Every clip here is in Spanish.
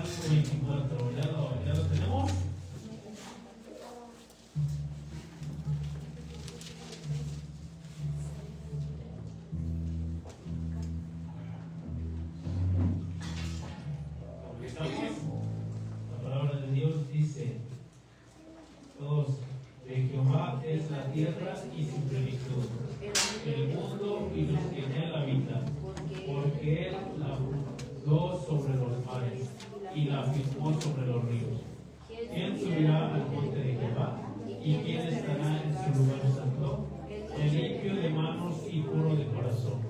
Salmo 24, ¿ya lo tenemos? La palabra de Dios dice: todos, de Jehová es la tierra y su plenitud, el mundo y los que en él habitan, porque él la fundó sobre los mares y la firmó sobre los ríos. ¿Quién subirá al monte de Jehová? ¿Y quién estará en su lugar santo? El limpio de manos y puro de corazón,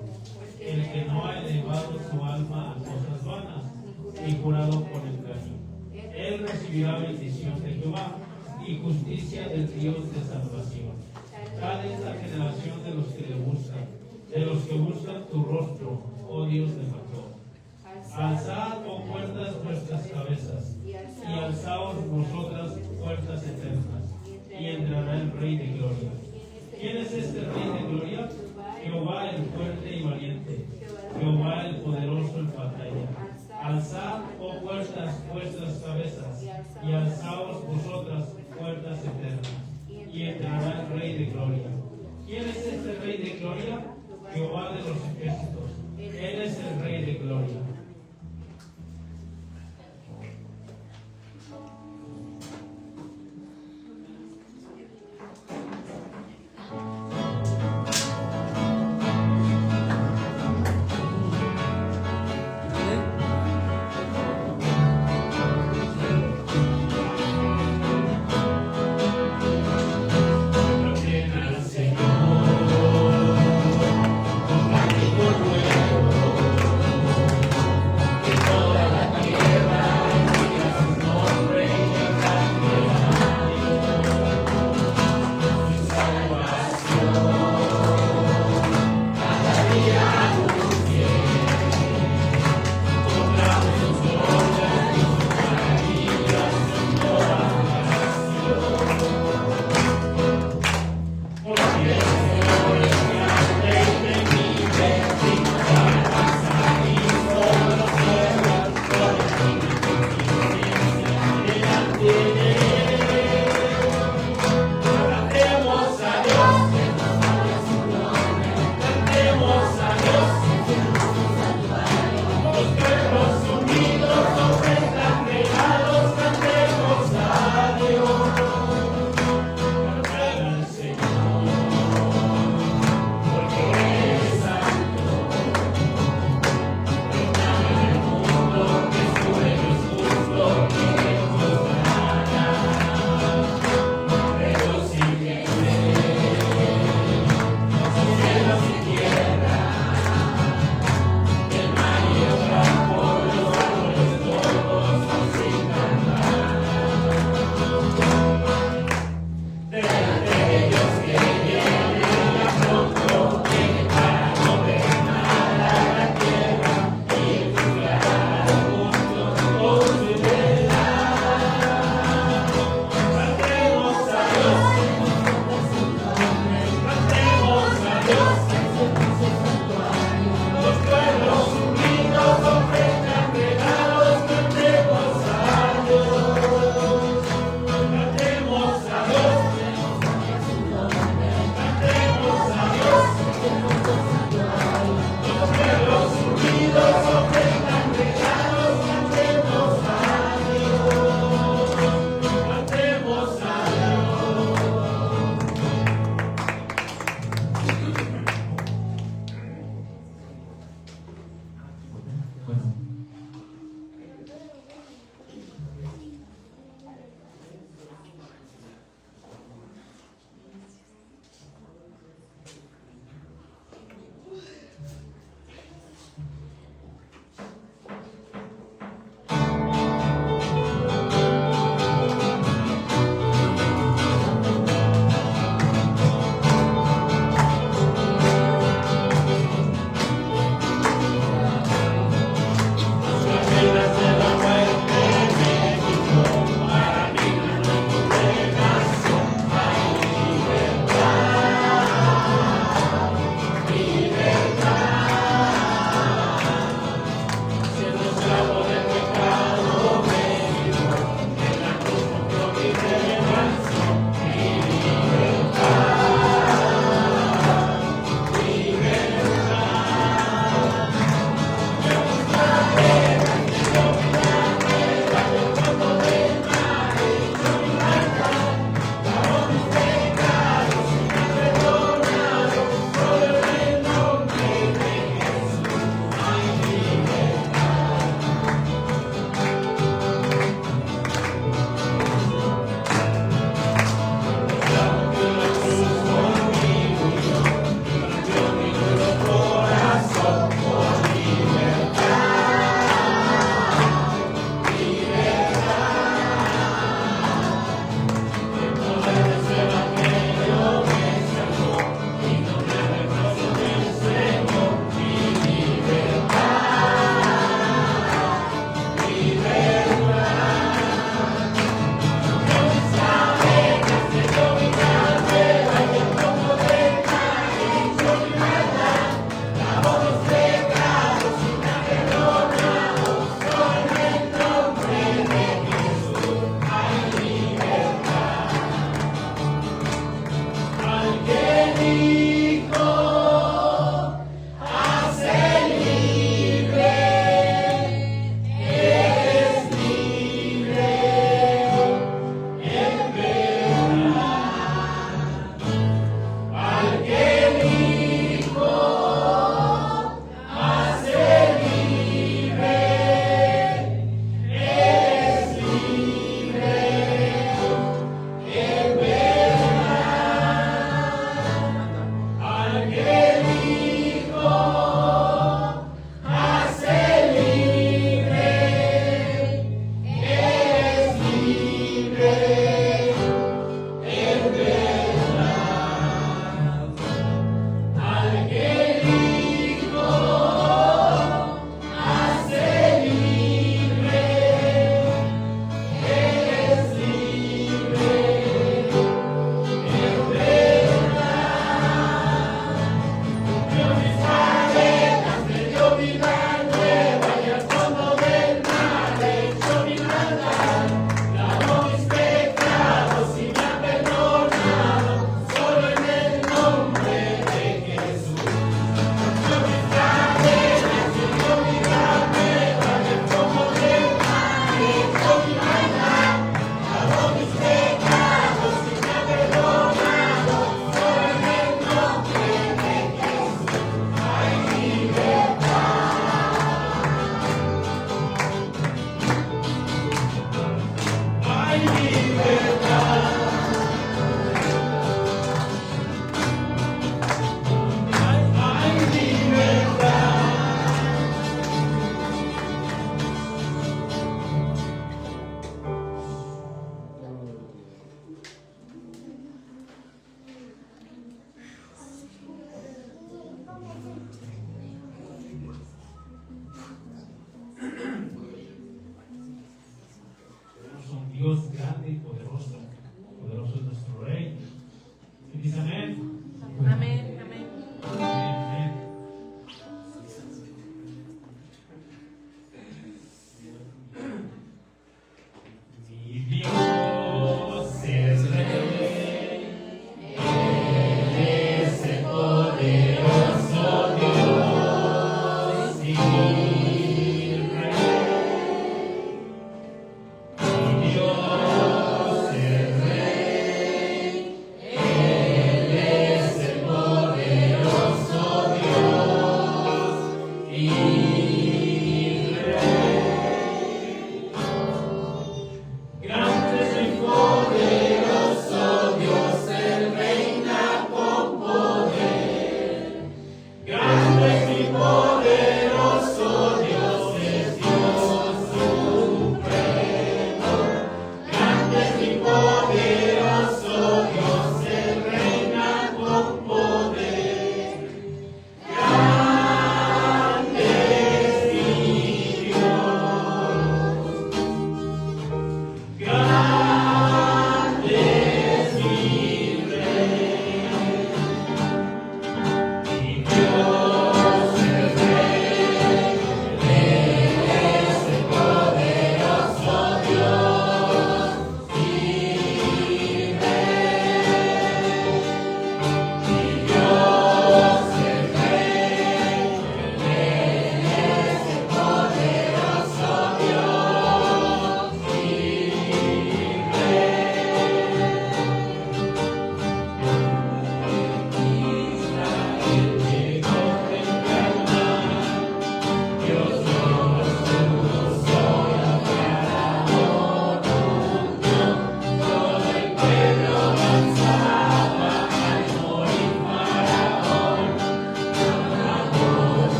el que no ha elevado su alma a cosas vanas, ni jurado con engaño. Él recibirá bendición de Jehová y justicia del Dios de salvación. Tal es la generación de los que le buscan, de los que buscan tu rostro, oh Dios de Jacob. Alzad, oh puertas, vuestras cabezas, y alzaos vosotras, puertas eternas, y entrará el Rey de Gloria. ¿Quién es este Rey de Gloria? Jehová el fuerte y valiente, Jehová el poderoso en batalla. Alzad, oh puertas, vuestras cabezas, y alzaos vosotras, puertas eternas, y entrará el Rey de Gloria. ¿Quién es este Rey de Gloria? Jehová de los ejércitos. Él es el Rey de Gloria. Señor, conmigo nuevo.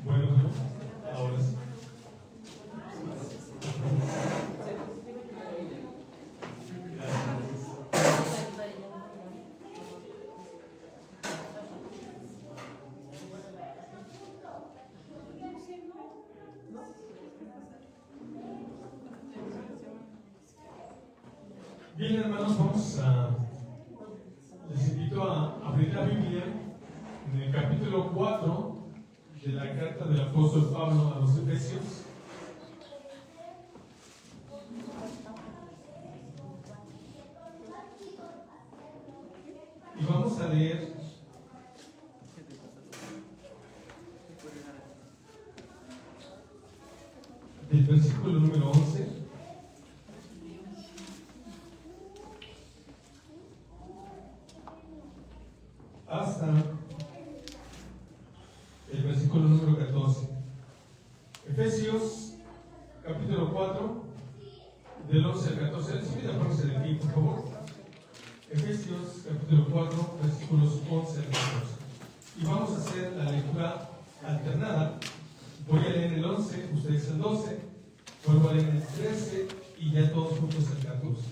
Bueno, ahora sí. Bien, hermanos, les invito a abrir la Biblia en el capítulo 4 de la carta del apóstol Pablo a los Efesios. Y vamos a leer del versículo número 11 hasta el versículo número 14. Efesios capítulo 4 del 11 al 14. Si me ponerse de pie, por favor. Efesios capítulo 4 versículos 11 al 14. Y vamos a hacer la lectura alternada. Voy a leer el 11, ustedes el 12, vuelvo a leer el 13 y ya todos juntos el 14.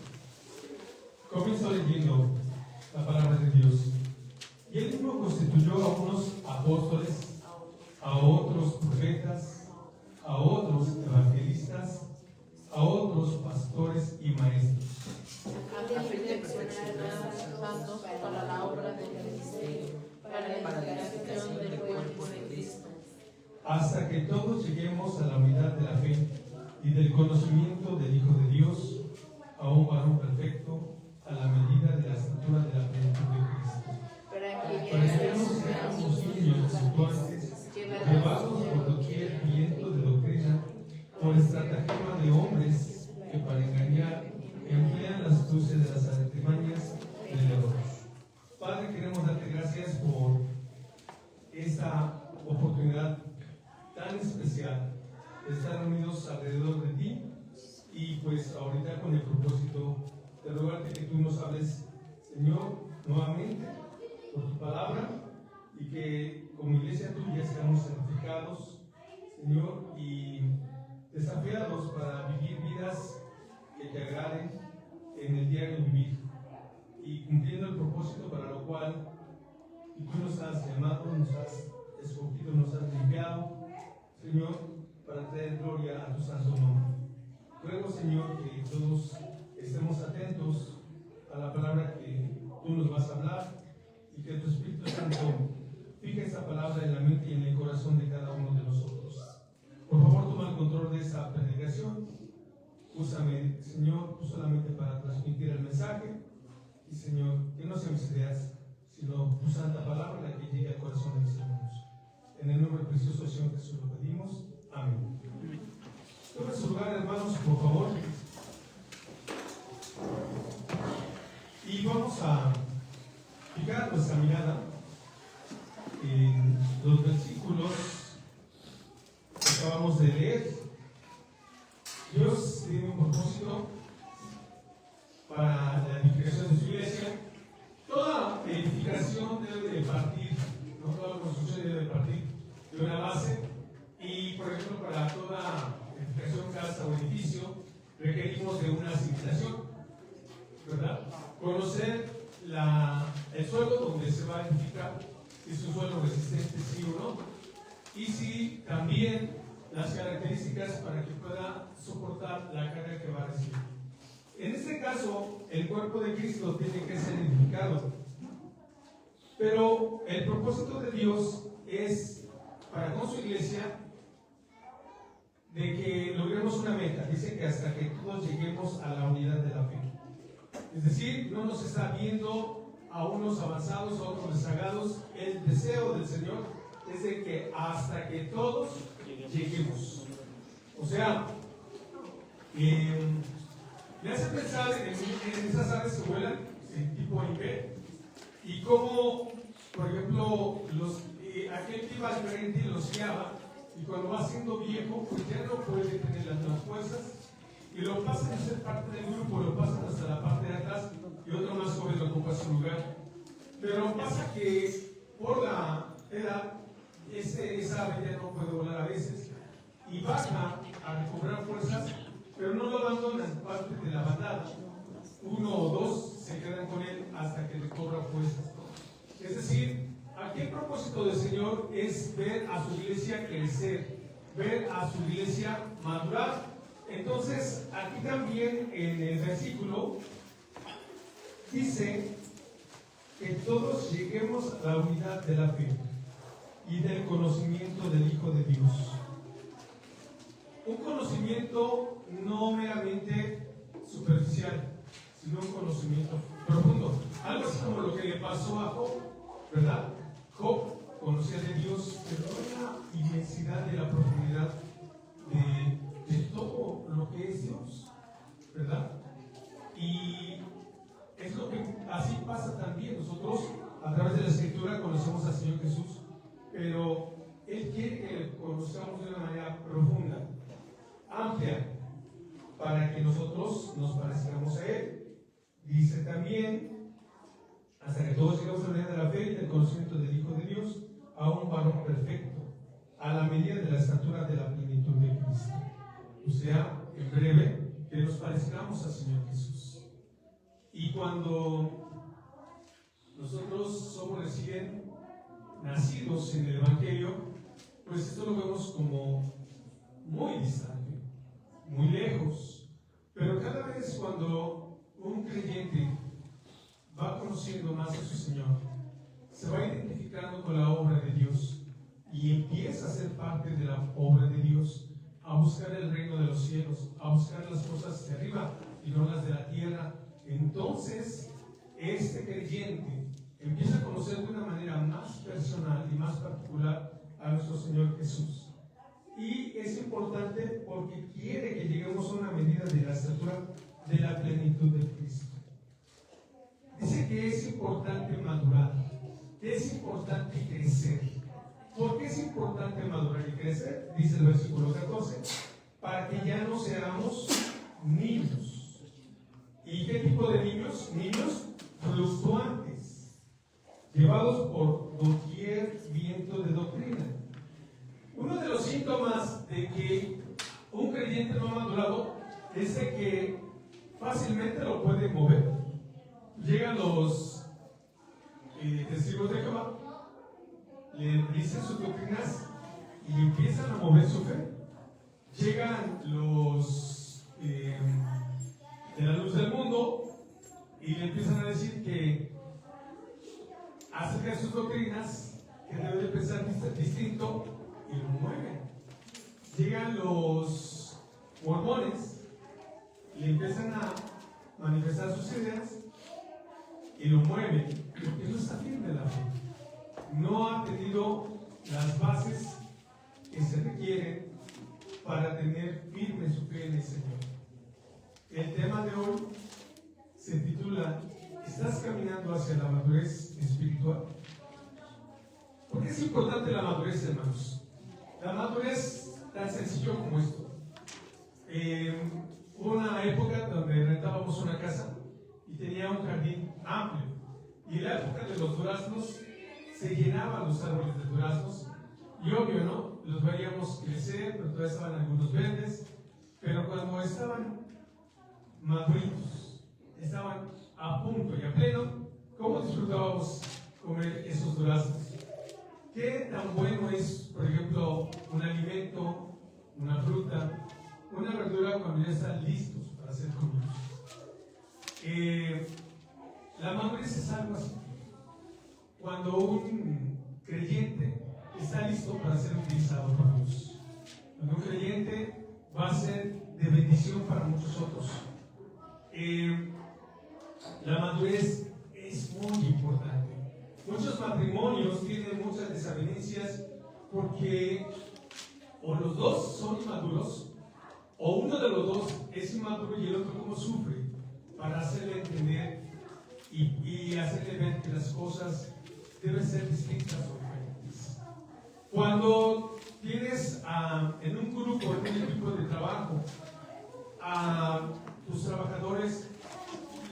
Comienzo leyendo la palabra de Dios. Y él mismo constituyó a unos apóstoles, a otros profetas, a otros evangelistas, a otros pastores y maestros. A fin de perfeccionar a los santos para la obra del ministerio, para la edificación del cuerpo de Cristo, hasta que todos lleguemos a la unidad de la fe y del conocimiento del Hijo de Dios, a un varón perfecto, a la medida de la estatura de la plenitud de Cristo. Para que no seamos niños fluctuantes, llevados por doquier viento de doctrina, por estratagema de hombres que para engañar emplean las astucias de las artimañas del error. Padre, queremos darte gracias por esta oportunidad tan especial de estar unidos alrededor de ti, y pues ahorita con el propósito de rogarte que tú nos hables, Señor, nuevamente por tu palabra, y que como iglesia tuya seamos santificados, Señor, y desafiados para vivir vidas que te agraden en el diario vivir, y cumpliendo el propósito para lo cual y tú nos has llamado, nos has escogido, nos has limpiado, Señor, para traer gloria a tu santo nombre. Ruego, Señor, que todos estemos atentos a la palabra que tú nos vas a hablar, y que tu Espíritu Santo fije esa palabra en la mente y en el corazón de cada uno de nosotros. Por favor, toma el control de esa predicación. Úsame, Señor, tú solamente para transmitir el mensaje, y Señor, que no sean mis ideas, sino tu santa palabra la que llegue al corazón de mis hermanos. En el nombre precioso del Señor Jesús lo pedimos. Amén. Toma su lugar, por favor. Y vamos a fijar nuestra mirada en los versículos que acabamos de leer. Dios tiene un propósito para la edificación de su iglesia. Toda edificación debe de partir, no toda construcción debe de partir de una base. Y, por ejemplo, para toda edificación, casa o edificio, requerimos de una cimentación, ¿verdad? Conocer el suelo donde se va a edificar, si es un suelo resistente, sí o no, y si también las características para que pueda soportar la carga que va a recibir. En este caso, el cuerpo de Cristo tiene que ser edificado, pero el propósito de Dios es, para con su iglesia, de que logremos una meta. Dice que hasta que todos lleguemos a la unidad de la fe. Es decir, no nos está viendo a unos avanzados, a otros rezagados. El deseo del Señor es de que hasta que todos lleguemos. O sea, me hace pensar en esas aves que vuelan, en tipo IP, y cómo, por ejemplo, aquel que iba al frente los guiaba, y cuando va siendo viejo, pues ya no puede tener las mismas fuerzas, y lo pasan a ser parte del grupo, lo pasan hasta la parte de atrás, y otro más joven lo ocupa su lugar. Pero pasa que por la edad, esa ave ya no puede volar a veces, y baja a recobrar fuerzas, pero no lo abandonan parte de la bandada. Uno o dos se quedan con él hasta que recobra fuerzas. Es decir, aquí el propósito del Señor es ver a su iglesia crecer, ver a su iglesia madurar. Entonces, aquí también en el versículo dice que todos lleguemos a la unidad de la fe y del conocimiento del Hijo de Dios. Un conocimiento no meramente superficial, sino un conocimiento profundo. Algo así como lo que le pasó a Job, ¿verdad? Job conocía de Dios, pero no la inmensidad de la profundidad de todo lo que es Dios, ¿verdad? Y es lo que así pasa también. Nosotros, a través de la Escritura, conocemos al Señor Jesús, pero Él quiere que le conozcamos de una manera profunda, amplia, para que nosotros nos parezcamos a Él. Dice también, hasta que todos llegamos a la unidad de la fe y del conocimiento del Hijo de Dios, a un varón perfecto, a la medida de la estatura de la plenitud de Cristo. O sea, en breve, que nos parezcamos al Señor Jesús. Y cuando nosotros somos recién nacidos en el Evangelio, pues esto lo vemos como muy distante, muy lejos. Pero cada vez cuando un creyente va conociendo más a su Señor, se va identificando con la obra de Dios y empieza a ser parte de la obra de Dios, a buscar el reino de los cielos, a buscar las cosas de arriba y no las de la tierra. Entonces, este creyente empieza a conocer de una manera más personal y más particular a nuestro Señor Jesús. Y es importante porque quiere que lleguemos a una medida de la estatura de la plenitud de Cristo. Dice que es importante madurar, que es importante crecer. ¿Por qué es importante madurar y crecer? Dice el versículo 14, para que ya no seamos niños. ¿Y qué tipo de niños? Niños fluctuantes, llevados por doquier viento de doctrina. Uno de los síntomas de que un creyente no ha madurado es de que fácilmente lo puede mover. Llegan los testigos de Jehová, le dicen sus doctrinas y empiezan a mover su fe. Llegan los de la luz del mundo y le empiezan a decir que acerca de sus doctrinas que debe de pensar distinto y lo mueven. Llegan los mormones y le empiezan a manifestar sus ideas y lo mueven porque no está firme la fe, no ha tenido las bases que se requieren para tener firme su fe en el Señor. El tema de hoy se titula ¿Estás caminando hacia la madurez espiritual? ¿Por qué es importante la madurez, hermanos? La madurez, tan sencillo como esto. Hubo una época donde rentábamos una casa y tenía un jardín amplio. Y en la época de los duraznos se llenaban los árboles de duraznos. Y obvio, ¿no? Los veíamos crecer, pero todavía estaban algunos verdes. Pero cuando estaban maduritos, estaban a punto y a pleno, ¿cómo disfrutábamos comer esos duraznos? ¿Qué tan bueno es, por ejemplo, un alimento, una fruta, una verdura cuando ya están listos para ser comidos? La madurez es algo así. Cuando un creyente está listo para ser utilizado por Dios. Cuando un creyente va a ser de bendición para muchos otros. La madurez es muy importante. Muchos matrimonios tienen muchas desavenencias porque o los dos son inmaduros o uno de los dos es inmaduro y el otro como sufre para hacerle entender y hacerle ver que las cosas deben ser distintas o diferentes. Cuando tienes en un grupo, en un equipo de trabajo, a tus trabajadores,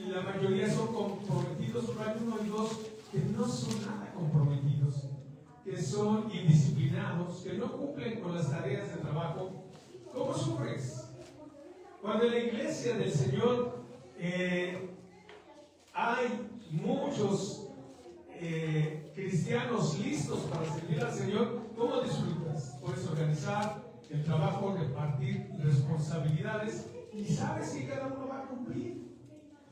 la mayoría son comprometidos, pero hay uno y dos que no son nada comprometidos, que son indisciplinados, que no cumplen con las tareas de trabajo. ¿Cómo sufres? Cuando en la iglesia del Señor hay muchos cristianos listos para servir al Señor, ¿cómo disfrutas? Puedes organizar el trabajo, repartir responsabilidades y sabes que cada uno va a cumplir.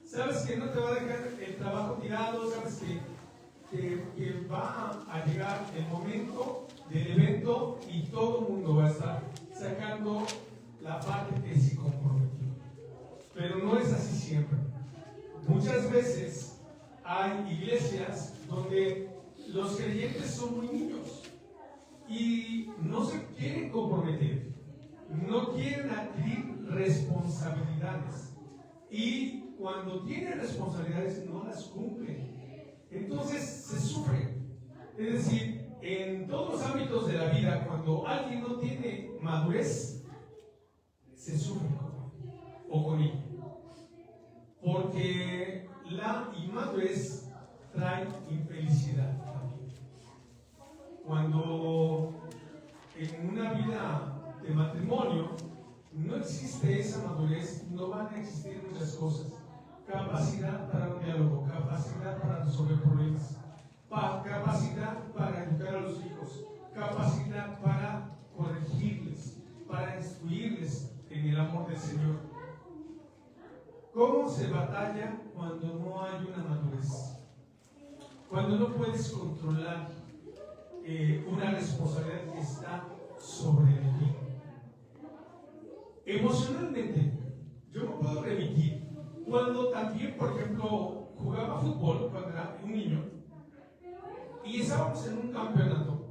Sabes que no te va a dejar el trabajo tirado, sabes que va a llegar el momento del evento y todo el mundo va a estar sacando la parte que se comprometió. Pero no es así siempre. Muchas veces hay iglesias donde los creyentes son muy niños y no se quieren comprometer, no quieren adquirir responsabilidades y cuando tienen responsabilidades no las cumplen. Entonces se sufre. Es decir, en todos los ámbitos de la vida, cuando alguien no tiene madurez, se sufre con ella. Porque la inmadurez trae infelicidad también. Cuando en una vida de matrimonio no existe esa madurez, no van a existir muchas cosas. Capacidad para un diálogo, capacidad para resolver problemas, capacidad para educar a los hijos, capacidad para corregirles, para instruirles en el amor del Señor. ¿Cómo se batalla cuando no hay una madurez? Cuando no puedes controlar una responsabilidad que está sobre ti. Emocionalmente, yo me puedo remitir cuando también, por ejemplo, jugaba fútbol cuando era un niño y estábamos en un campeonato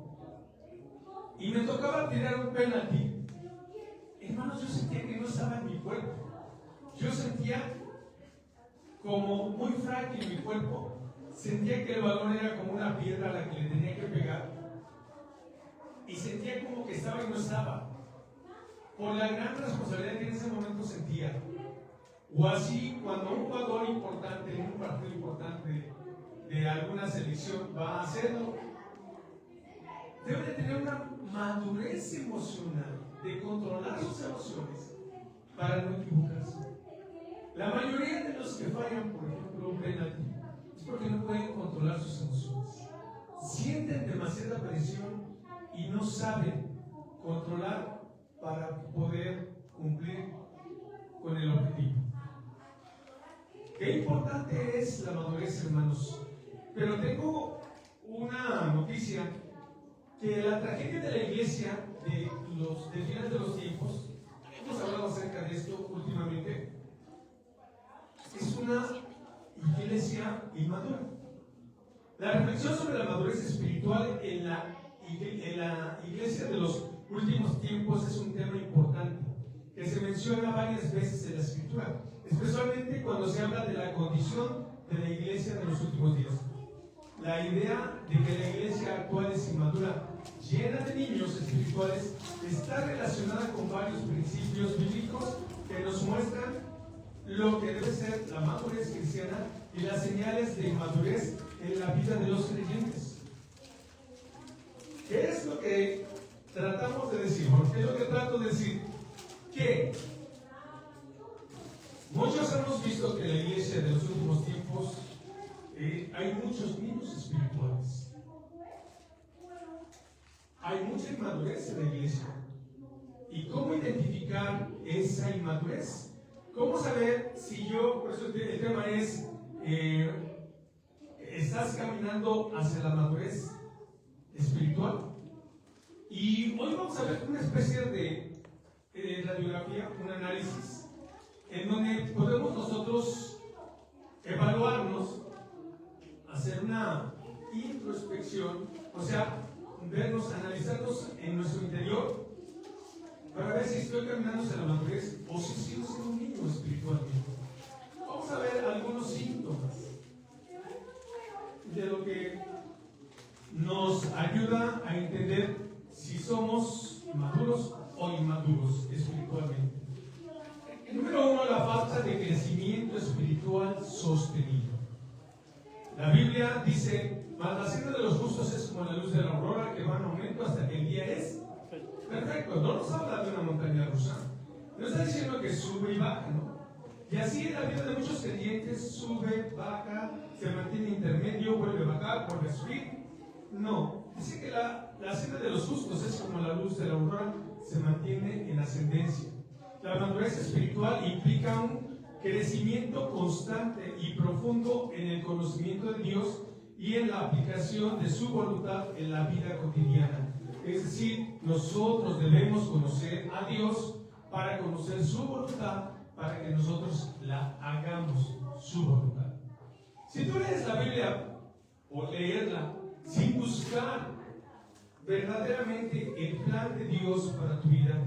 y me tocaba tirar un penalti. Hermanos, yo sentía que no estaba en mi cuerpo. Yo sentía como muy frágil mi cuerpo. Sentía que el balón era como una piedra a la que le tenía que pegar. Y sentía como que estaba y no estaba. Por la gran responsabilidad que en ese momento sentía. O así, cuando un jugador importante en un partido importante de alguna selección va a hacerlo, debe de tener una madurez emocional de controlar sus emociones para no equivocarse. La mayoría de los que fallan, por ejemplo, un penalti, es porque no pueden controlar sus emociones. Sienten demasiada presión y no saben controlar para poder cumplir con el objetivo. Qué importante es la madurez, hermanos. Pero tengo una noticia, que la tragedia de la iglesia del final de los tiempos, hemos hablado acerca de esto últimamente, es una iglesia inmadura. La reflexión sobre la madurez espiritual en la iglesia de los últimos tiempos es un tema importante que que se menciona varias veces en la Escritura, especialmente cuando se habla de la condición de la iglesia de los últimos días. La idea de que la iglesia actual es inmadura, llena de niños espirituales, está relacionada con varios principios bíblicos que nos muestran lo que debe ser la madurez cristiana y las señales de inmadurez en la vida de los creyentes. ¿Qué es lo que tratamos de decir? ¿Qué es lo que trato de decir? Que muchos hemos visto que en la iglesia de los últimos tiempos hay muchos niños espirituales. Hay mucha inmadurez en la iglesia. ¿Y cómo identificar esa inmadurez? ¿Cómo saber si yo, por eso el tema es, estás caminando hacia la madurez espiritual? Y hoy vamos a ver una especie de radiografía, un análisis, en donde podemos nosotros evaluarnos, hacer una introspección, o sea, vernos, analizarnos en nuestro interior, para ver si estoy caminando hacia la madurez o si sigo siendo un niño espiritualmente. Vamos a ver algunos síntomas de lo que nos ayuda a entender si somos maduros o inmaduros espiritualmente. Número 1, la falta de crecimiento espiritual sostenido. La Biblia dice: mas la senda de los justos es como la luz de la aurora, que va en aumento hasta que el día es perfecto. No nos habla de una montaña rusa. No está diciendo que sube y baja, ¿no? Y así en la vida de muchos creyentes: sube, baja, se mantiene intermedio, vuelve a bajar, vuelve a subir. No, dice que la senda de los justos es como la luz de la aurora, se mantiene en ascendencia. La madurez espiritual implica un crecimiento constante y profundo en el conocimiento de Dios y en la aplicación de su voluntad en la vida cotidiana. Es decir, nosotros debemos conocer a Dios para conocer su voluntad, para que nosotros la hagamos su voluntad. Si tú lees la Biblia o leerla sin buscar verdaderamente el plan de Dios para tu vida,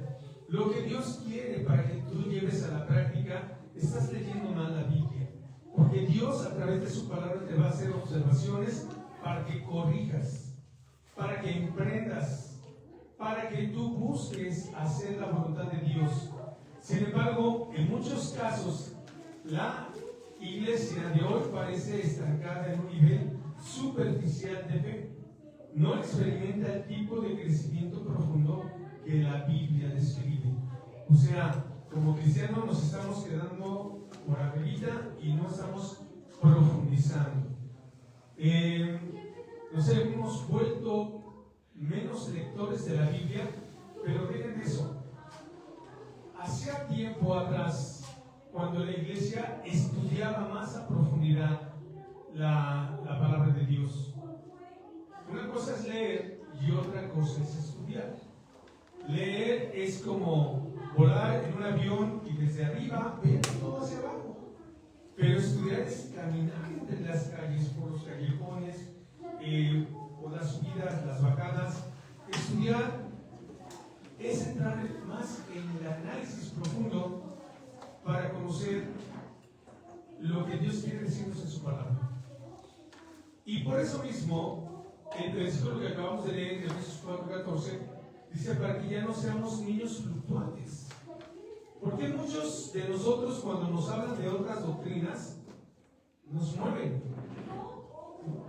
lo que Dios quiere para que tú lleves a la práctica, estás leyendo mal la Biblia. Porque Dios a través de su palabra te va a hacer observaciones para que corrijas, para que emprendas, para que tú busques hacer la voluntad de Dios. Sin embargo, en muchos casos, la iglesia de hoy parece estancada en un nivel superficial de fe. No experimenta el tipo de crecimiento profundo que la Biblia describe. O sea, como cristianos nos estamos quedando por arribita y no estamos profundizando. Nos hemos vuelto menos lectores de la Biblia, pero miren eso. Hacía tiempo atrás, cuando la iglesia estudiaba más a profundidad la palabra de Dios. Una cosa es leer y otra cosa es estudiar. Leer es como volar en un avión y desde arriba ver todo hacia abajo. Pero estudiar es caminar entre las calles, por los callejones, por las subidas, las bajadas. Estudiar es entrar más en el análisis profundo para conocer lo que Dios quiere decirnos en su palabra. Y por eso mismo, el versículo que acabamos de leer, de Efesios 4:14, dice: para que ya no seamos niños fluctuantes. Porque muchos de nosotros, cuando nos hablan de otras doctrinas, nos mueven.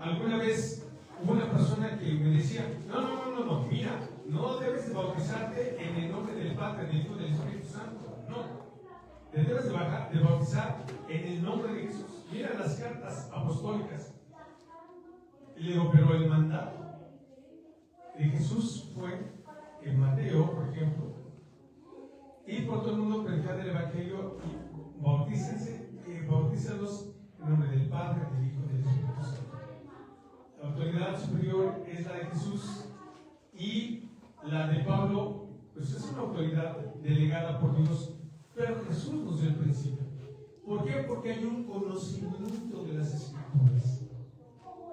Alguna vez hubo una persona que me decía: no, mira, no debes de bautizarte en el nombre del Padre, del Hijo y del Espíritu Santo. No, te debes de bautizar en el nombre de Jesús. Mira las cartas apostólicas. Y le digo: pero el mandato de Jesús fue en Mateo, por ejemplo: y por todo el mundo predicar el Evangelio y bautízalos en nombre del Padre, del Hijo y del Espíritu Santo. La autoridad superior es la de Jesús, y la de Pablo, pues es una autoridad delegada por Dios, pero Jesús nos dio el principio. ¿Por qué? Porque hay un conocimiento de las Escrituras.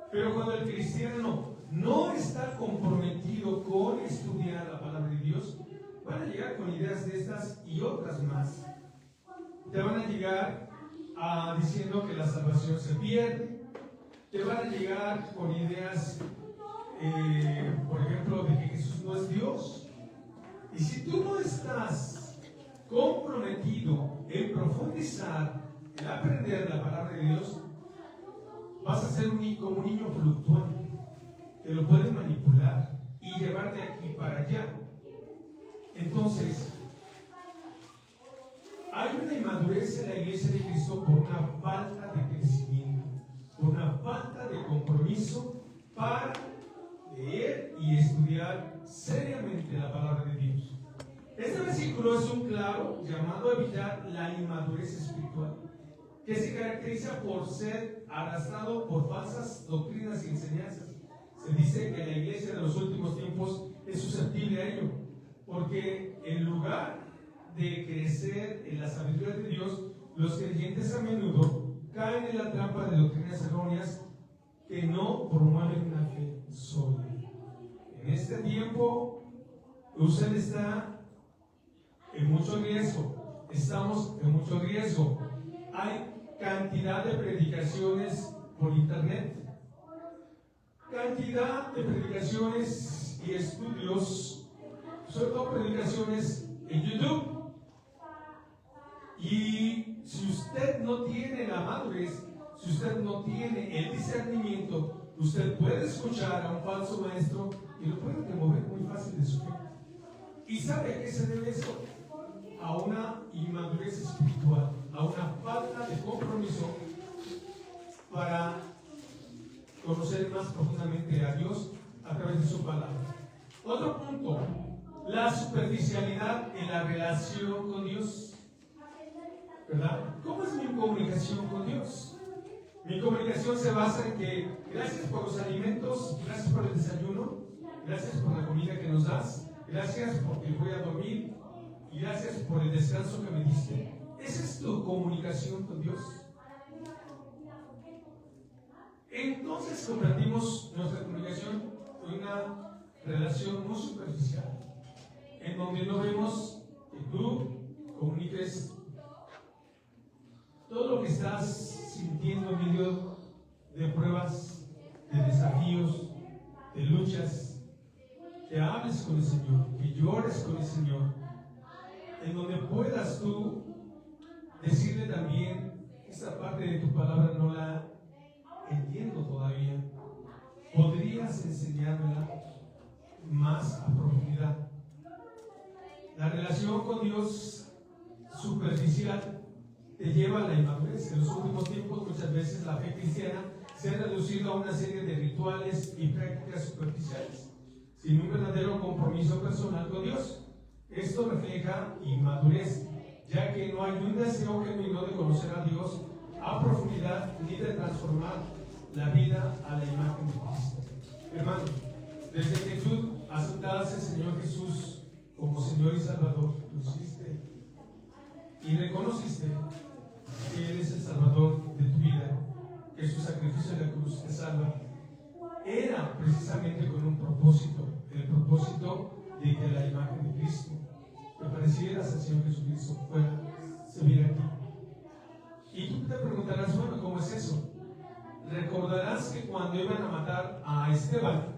Pero cuando el cristiano no está comprometido con estudiar la palabra de Dios, van a llegar llega con ideas de estas y otras más. Te van a llegar diciendo que la salvación se pierde. Te van a llegar con ideas, por ejemplo, de que Jesús no es Dios. Y si tú no estás comprometido en profundizar, en aprender la palabra de Dios, vas a ser como un niño fluctuante, que lo pueden manipular y llevar de aquí para allá. Entonces, hay una inmadurez en la iglesia de Cristo por una falta de crecimiento, por una falta de compromiso para leer y estudiar seriamente la palabra de Dios. Este versículo es un claro llamado a evitar la inmadurez espiritual, que se caracteriza por ser arrastrado por falsas doctrinas y enseñanzas. Se dice que la iglesia de los últimos tiempos es susceptible a ello, porque en lugar de crecer en la sabiduría de Dios, los creyentes a menudo caen en la trampa de doctrinas erróneas que no promueven una fe sólida. En este tiempo, usted está en mucho riesgo, estamos en mucho riesgo. Hay cantidad de predicaciones por internet, cantidad de predicaciones y estudios, sobre todo predicaciones en YouTube. Y si usted no tiene la madurez, si usted no tiene el discernimiento, usted puede escuchar a un falso maestro y lo puede remover muy fácil de su fe. ¿Y sabe a qué se debe eso? A una inmadurez espiritual, a una falta de compromiso para conocer más profundamente a Dios a través de su palabra. Otro punto, la superficialidad en la relación con Dios. ¿Verdad? ¿Cómo es mi comunicación con Dios? Mi comunicación se basa en que gracias por los alimentos, gracias por el desayuno, gracias por la comida que nos das, gracias porque voy a dormir y gracias por el descanso que me diste. ¿Esa es tu comunicación con Dios? Entonces convertimos nuestra comunicación en una relación muy superficial, en donde no vemos que tú comuniques todo lo que estás sintiendo en medio de pruebas, de desafíos, de luchas, que hables con el Señor, que llores con el Señor, en donde puedas tú decirle también, esta parte de tu palabra no la entiendo todavía, podrías enseñármela más a profundidad. La relación con Dios superficial te lleva a la inmadurez. En los últimos tiempos muchas veces la fe cristiana se ha reducido a una serie de rituales y prácticas superficiales, sin un verdadero compromiso personal con Dios. Esto refleja inmadurez, ya que no hay un deseo genuino de conocer a Dios a profundidad ni de transformar la vida a la imagen de Cristo. Hermano, desde que tú aceptaste al Señor Jesús como Señor y Salvador, lo hiciste y reconociste que Él es el Salvador de tu vida, que su sacrificio en la cruz te salva, era precisamente con un propósito, el propósito de que la imagen de Cristo te parecieras al Señor Jesucristo se viera aquí. Y tú te preguntarás, bueno, ¿cómo es eso? Recordarás que cuando iban a matar a Esteban,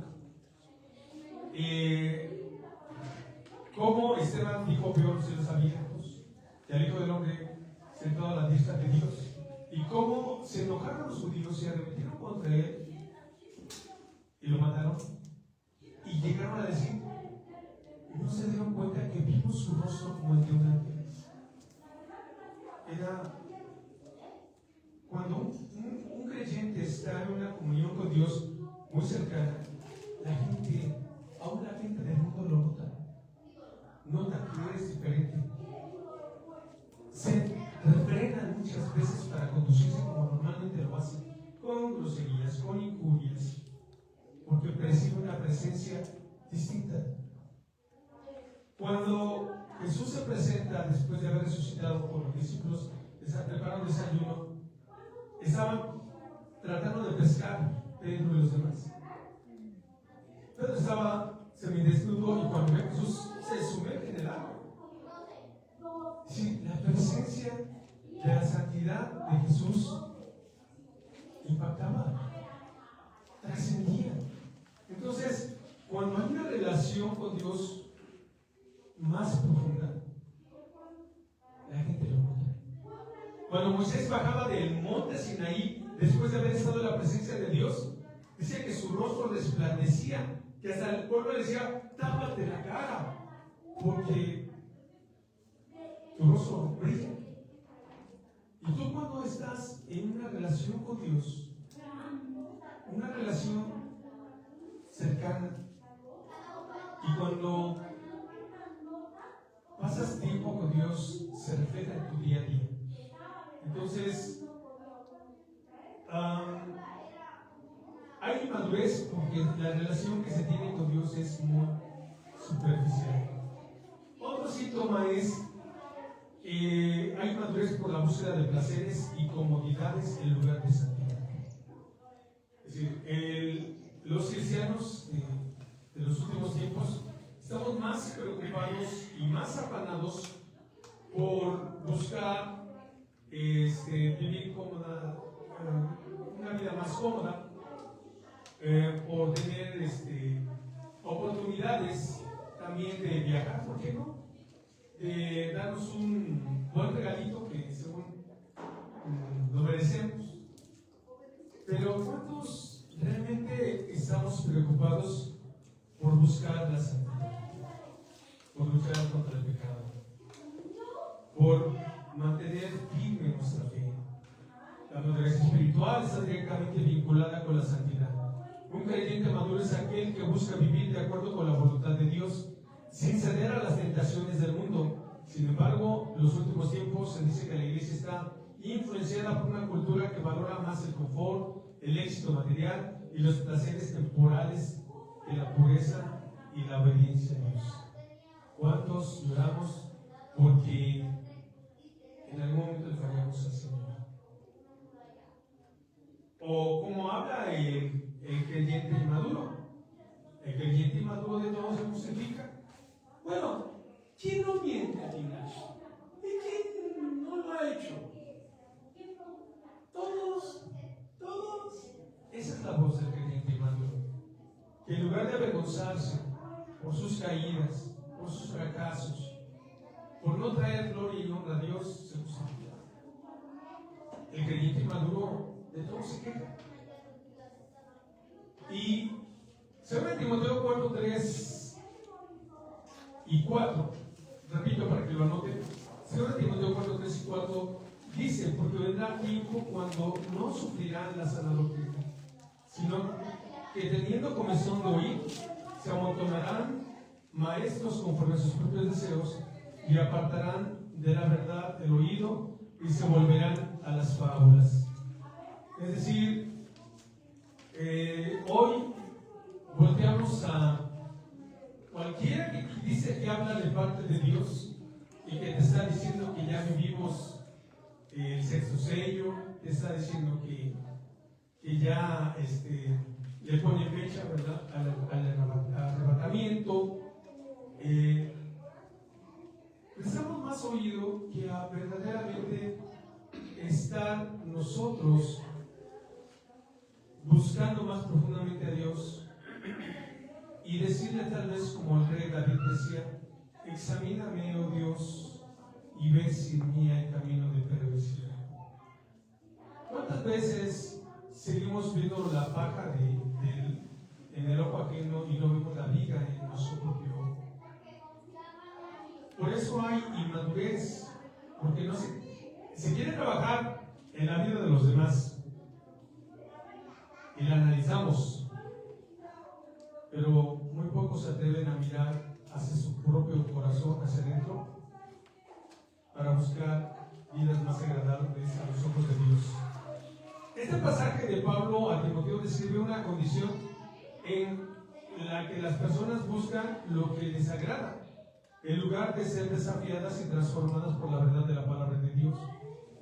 como Esteban dijo peor los cielos abiertos, y al Hijo del Hombre sentado a la diestra de Dios, y cómo se enojaron los judíos, se arremetieron contra él y lo mataron, y llegaron a decir, no se dieron cuenta que vimos su rostro como el de un ángel. Era cuando un creyente está en una comunión con Dios muy cercana, la gente, aún la gente del mundo lo nota que eres diferente. Se refrenan muchas veces para conducirse como normalmente lo hacen, con groserías, con injurias, porque percibe una presencia distinta. Cuando Jesús se presenta después de haber resucitado con los discípulos, les prepararon desayuno, estaban tratando de pescar Pedro y los demás. Pedro estaba semidesnudo y cuando ve a Jesús se sumerge en el agua. Sí, la presencia de la santidad de Jesús impactaba, trascendía. Entonces, cuando hay una relación con Dios más profunda, la gente lo nota. Cuando Moisés bajaba del monte Sinaí, después de haber estado en la presencia de Dios, decía que su rostro resplandecía, que hasta el pueblo le decía: tápate la cara, porque tu rostro brilla. Y tú, cuando estás en una relación con Dios, una relación cercana, y cuando pasas tiempo con Dios, se refleja en tu día a día. Entonces, hay madurez porque la relación que se tiene con Dios es muy superficial. Otro síntoma es hay madurez por la búsqueda de placeres y comodidades en lugar de santidad. Es decir, los cristianos de los últimos tiempos estamos más preocupados y más afanados por buscar vivir cómoda, una vida más cómoda, por tener oportunidades también de viajar, ¿por qué no? De darnos un buen regalito que según lo merecemos. Pero ¿cuántos realmente estamos preocupados por buscar la santidad, por luchar contra el pecado, por mantener firme nuestra fe? La madurez espiritual está directamente vinculada con la santidad. Un creyente maduro es aquel que busca vivir de acuerdo con la voluntad de Dios, sin ceder a las tentaciones del mundo. Sin embargo, en los últimos tiempos se dice que la iglesia está influenciada por una cultura que valora más el confort, el éxito material y los placeres temporales que la pureza y la obediencia a Dios. ¿Cuántos lloramos porque en algún momento le fallamos al Señor? O como habla el creyente inmaduro. El creyente inmaduro de todos se justifica. Bueno, ¿quién no miente al final? ¿Y quién no lo ha hecho? Todos. Esa es la voz del creyente inmaduro. Que en lugar de avergonzarse por sus caídas, por sus fracasos, por no traer gloria y honra a Dios, se justifica. El creyente inmaduro de todo se queja. Y 2 Timoteo 4, 3 y 4, repito para que lo anoten. 2 Timoteo 4, 3 y 4 dice: porque vendrá tiempo cuando no sufrirán la sana doctrina, sino que teniendo comezón de oír, se amontonarán maestros conforme a sus propios deseos, y apartarán de la verdad el oído y se volverán a las fábulas. Es decir, hoy volteamos a cualquiera que dice que habla de parte de Dios y que te está diciendo que ya vivimos el sexto sello, te está diciendo que ya le pone fecha, ¿verdad?, al arrebatamiento. Prestamos más oído que a verdaderamente estar nosotros buscando más profundamente a Dios y decirle, tal vez como el rey David decía: examíname, oh Dios, y ve si en mí hay camino de perversidad. ¿Cuántas veces seguimos viendo la paja en el ojo ajeno y no vemos la viga en nuestro propio ojo? Por eso hay inmadurez, porque no se quiere trabajar en la vida de los demás y la analizamos, pero muy pocos se atreven a mirar hacia su propio corazón, hacia adentro, para buscar vidas más agradables a los ojos de Dios. Este pasaje de Pablo a Timoteo describe una condición en la que las personas buscan lo que les agrada, en lugar de ser desafiadas y transformadas por la verdad de la palabra de Dios.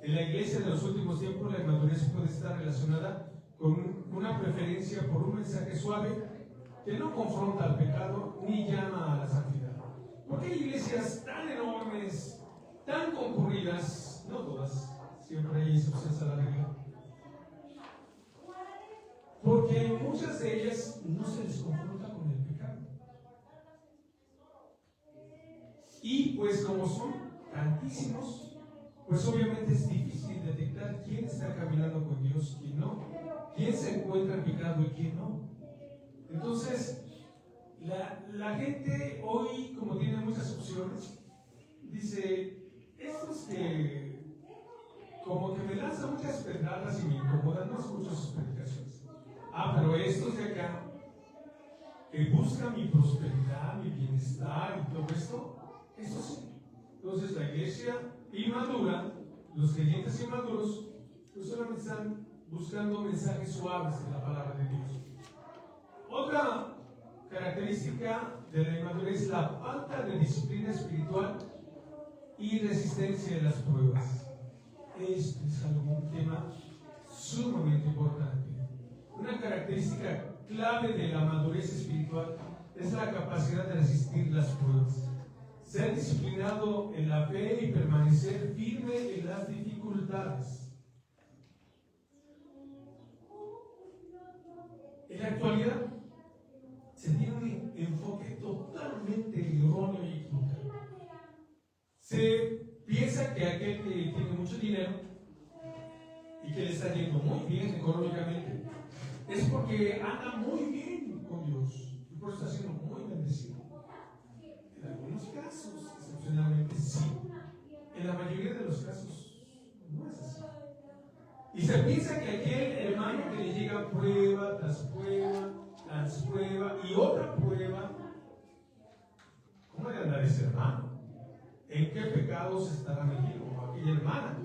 En la iglesia de los últimos tiempos, la inmadurez puede estar relacionada con una preferencia por un mensaje suave que no confronta al pecado ni llama a la santidad. ¿Por qué hay iglesias tan enormes, tan concurridas, no todas, siempre hay excepciones a la regla, porque en muchas de ellas no se les confronta con el pecado. Y pues como son tantísimos, pues obviamente es difícil detectar quién está caminando con Dios, quién no, quién se encuentra en pecado y quién no. Entonces, la gente hoy, como tiene muchas opciones, dice, estos que como que me lanzan muchas pedradas y me incomodan, no escucho sus predicaciones. Pero estos de acá, que buscan mi prosperidad, mi bienestar y todo esto, eso sí. Entonces la iglesia inmadura, los creyentes inmaduros, pues solamente están buscando mensajes suaves de la palabra de Dios. Otra característica de la inmadurez es la falta de disciplina espiritual y resistencia de las pruebas. Esto es un tema sumamente importante. Una característica clave de la madurez espiritual es la capacidad de resistir las pruebas. Ser disciplinado en la fe y permanecer firme en las dificultades. En la actualidad se tiene un enfoque totalmente erróneo y equivocado. Se piensa que aquel que tiene mucho dinero y que le está yendo muy bien económicamente es porque anda muy bien con Dios y por eso está siendo muy bendecido. En algunos casos, excepcionalmente, sí. En la mayoría de los casos, no es así. Y se piensa que aquel hermano que le llega prueba tras prueba, tras prueba y otra prueba, ¿cómo le andar ese hermano? ¿En qué pecados estará metido? O aquella hermana.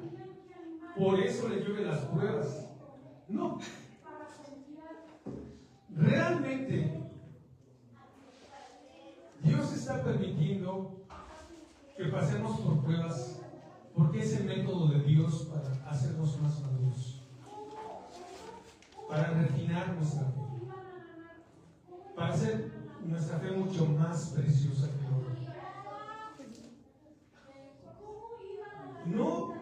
Por eso le llueven las pruebas. No. Realmente, Dios está permitiendo que pasemos por pruebas porque es el método de Dios para hacernos más maduros, para refinar nuestra fe, para hacer nuestra fe mucho más preciosa que el oro. No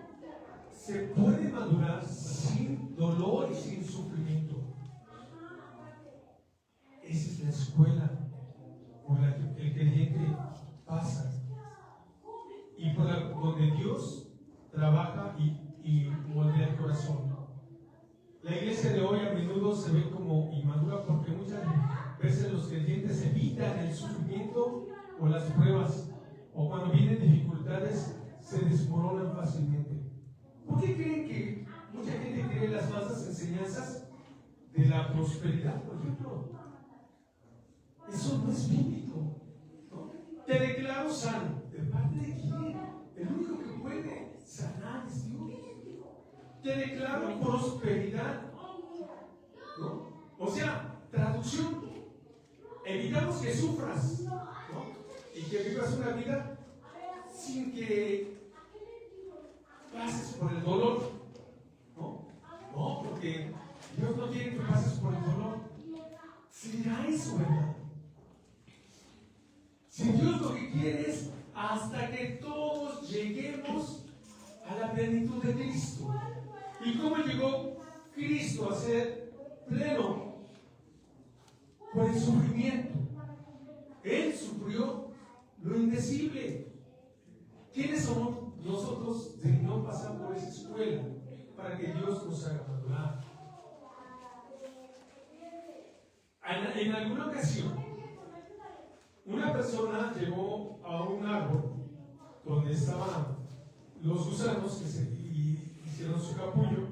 se puede madurar sin dolor y sin sufrimiento. Esa es la escuela por la que el creyente pasa y por la donde Dios trabaja y moldea el corazón. La iglesia de hoy a menudo se ve como inmadura porque muchas veces los creyentes evitan el sufrimiento o las pruebas, o cuando vienen dificultades se desmoronan fácilmente. ¿Por qué creen que mucha gente cree las falsas enseñanzas de la prosperidad, por ejemplo? Eso no es bíblico, ¿no? Te declaro sano. ¿De parte de quién? El único que puede sanar es Dios. Te declaro prosperidad, ¿no? O sea, traducción. Evitamos que sufras, ¿no? Y que vivas una vida sin que pases por el dolor, ¿no? No, porque Dios no quiere que pases por el dolor. ¿Será eso, verdad? Si Dios lo que quiere es hasta que todos lleguemos a la plenitud de Cristo. ¿Y cómo llegó Cristo a ser pleno? Por el sufrimiento. Él sufrió lo indecible. ¿Quiénes somos nosotros de no pasar por esa escuela para que Dios nos haga madurar? En alguna ocasión, una persona llegó a un árbol donde estaban los gusanos que hicieron su capullo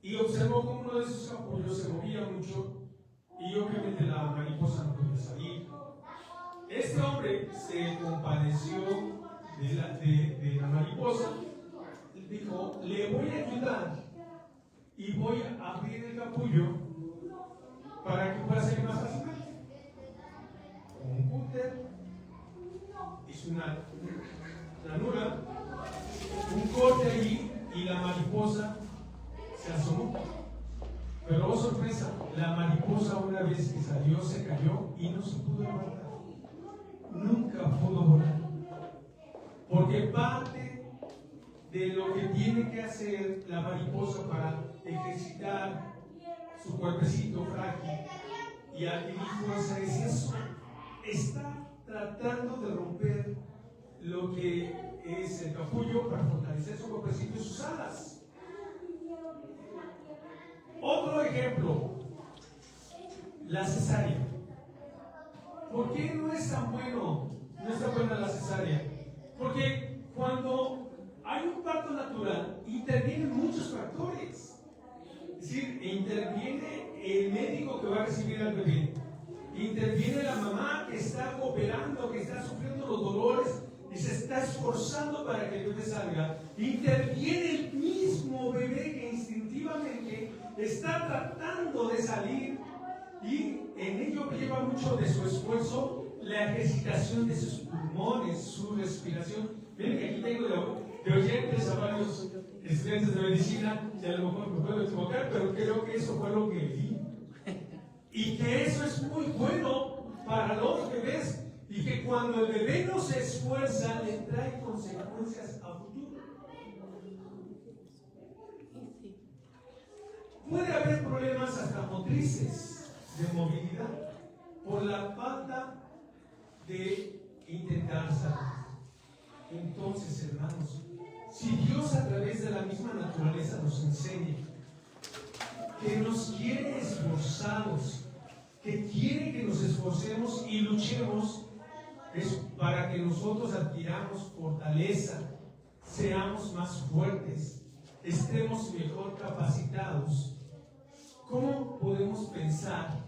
y observó cómo uno de esos capullos se movía mucho y obviamente la mariposa no podía salir. Este hombre se compadeció de la mariposa, dijo, le voy a ayudar y voy a abrir el capullo para que pueda salir más fácilmente. Con un cúter, hizo una ranura, un corte allí y la mariposa se asomó. Pero oh sorpresa, la mariposa una vez que salió se cayó y no se pudo levantar. Nunca pudo volar. Porque parte de lo que tiene que hacer la mariposa para ejercitar su cuerpecito frágil y adquirir fuerza, es eso. Está tratando de romper lo que es el capullo para fortalecer su cuerpecito y sus alas. Otro ejemplo, la cesárea. ¿Por qué no es tan buena la cesárea? Porque cuando hay un parto natural, intervienen muchos factores. Es decir, interviene el médico que va a recibir al bebé, interviene la mamá que está cooperando, que está sufriendo los dolores y se está esforzando para que el bebé salga, interviene el mismo bebé que instintivamente está tratando de salir, y en ello lleva mucho de su esfuerzo la ejercitación de sus pulmones, su respiración. Miren que aquí tengo de oyentes a varios estudiantes de medicina, y a lo mejor me puedo equivocar, pero creo que eso fue lo que vi. Y que eso es muy bueno para los bebés, y que cuando el bebé no se esfuerza, le trae consecuencias a futuro. Puede haber problemas hasta motrices, de movilidad, por la falta de intentar salir. Entonces, hermanos, si Dios a través de la misma naturaleza nos enseña que nos quiere esforzados, que quiere que nos esforcemos y luchemos, es para que nosotros adquiramos fortaleza, seamos más fuertes, estemos mejor capacitados. ¿Cómo podemos pensar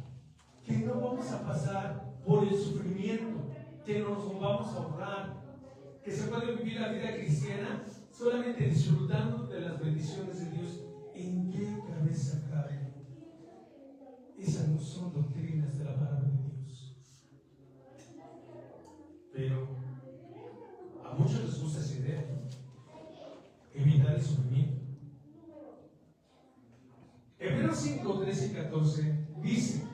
que no vamos a pasar por el sufrimiento, que nos vamos a ahorrar, que se puede vivir la vida cristiana solamente disfrutando de las bendiciones de Dios? ¿En qué cabeza cabe? Esas no son doctrinas de la palabra de Dios. Pero a muchos les gusta esa idea, ¿no? Evitar el sufrimiento. Hebreos 5, 13 y 14 dice: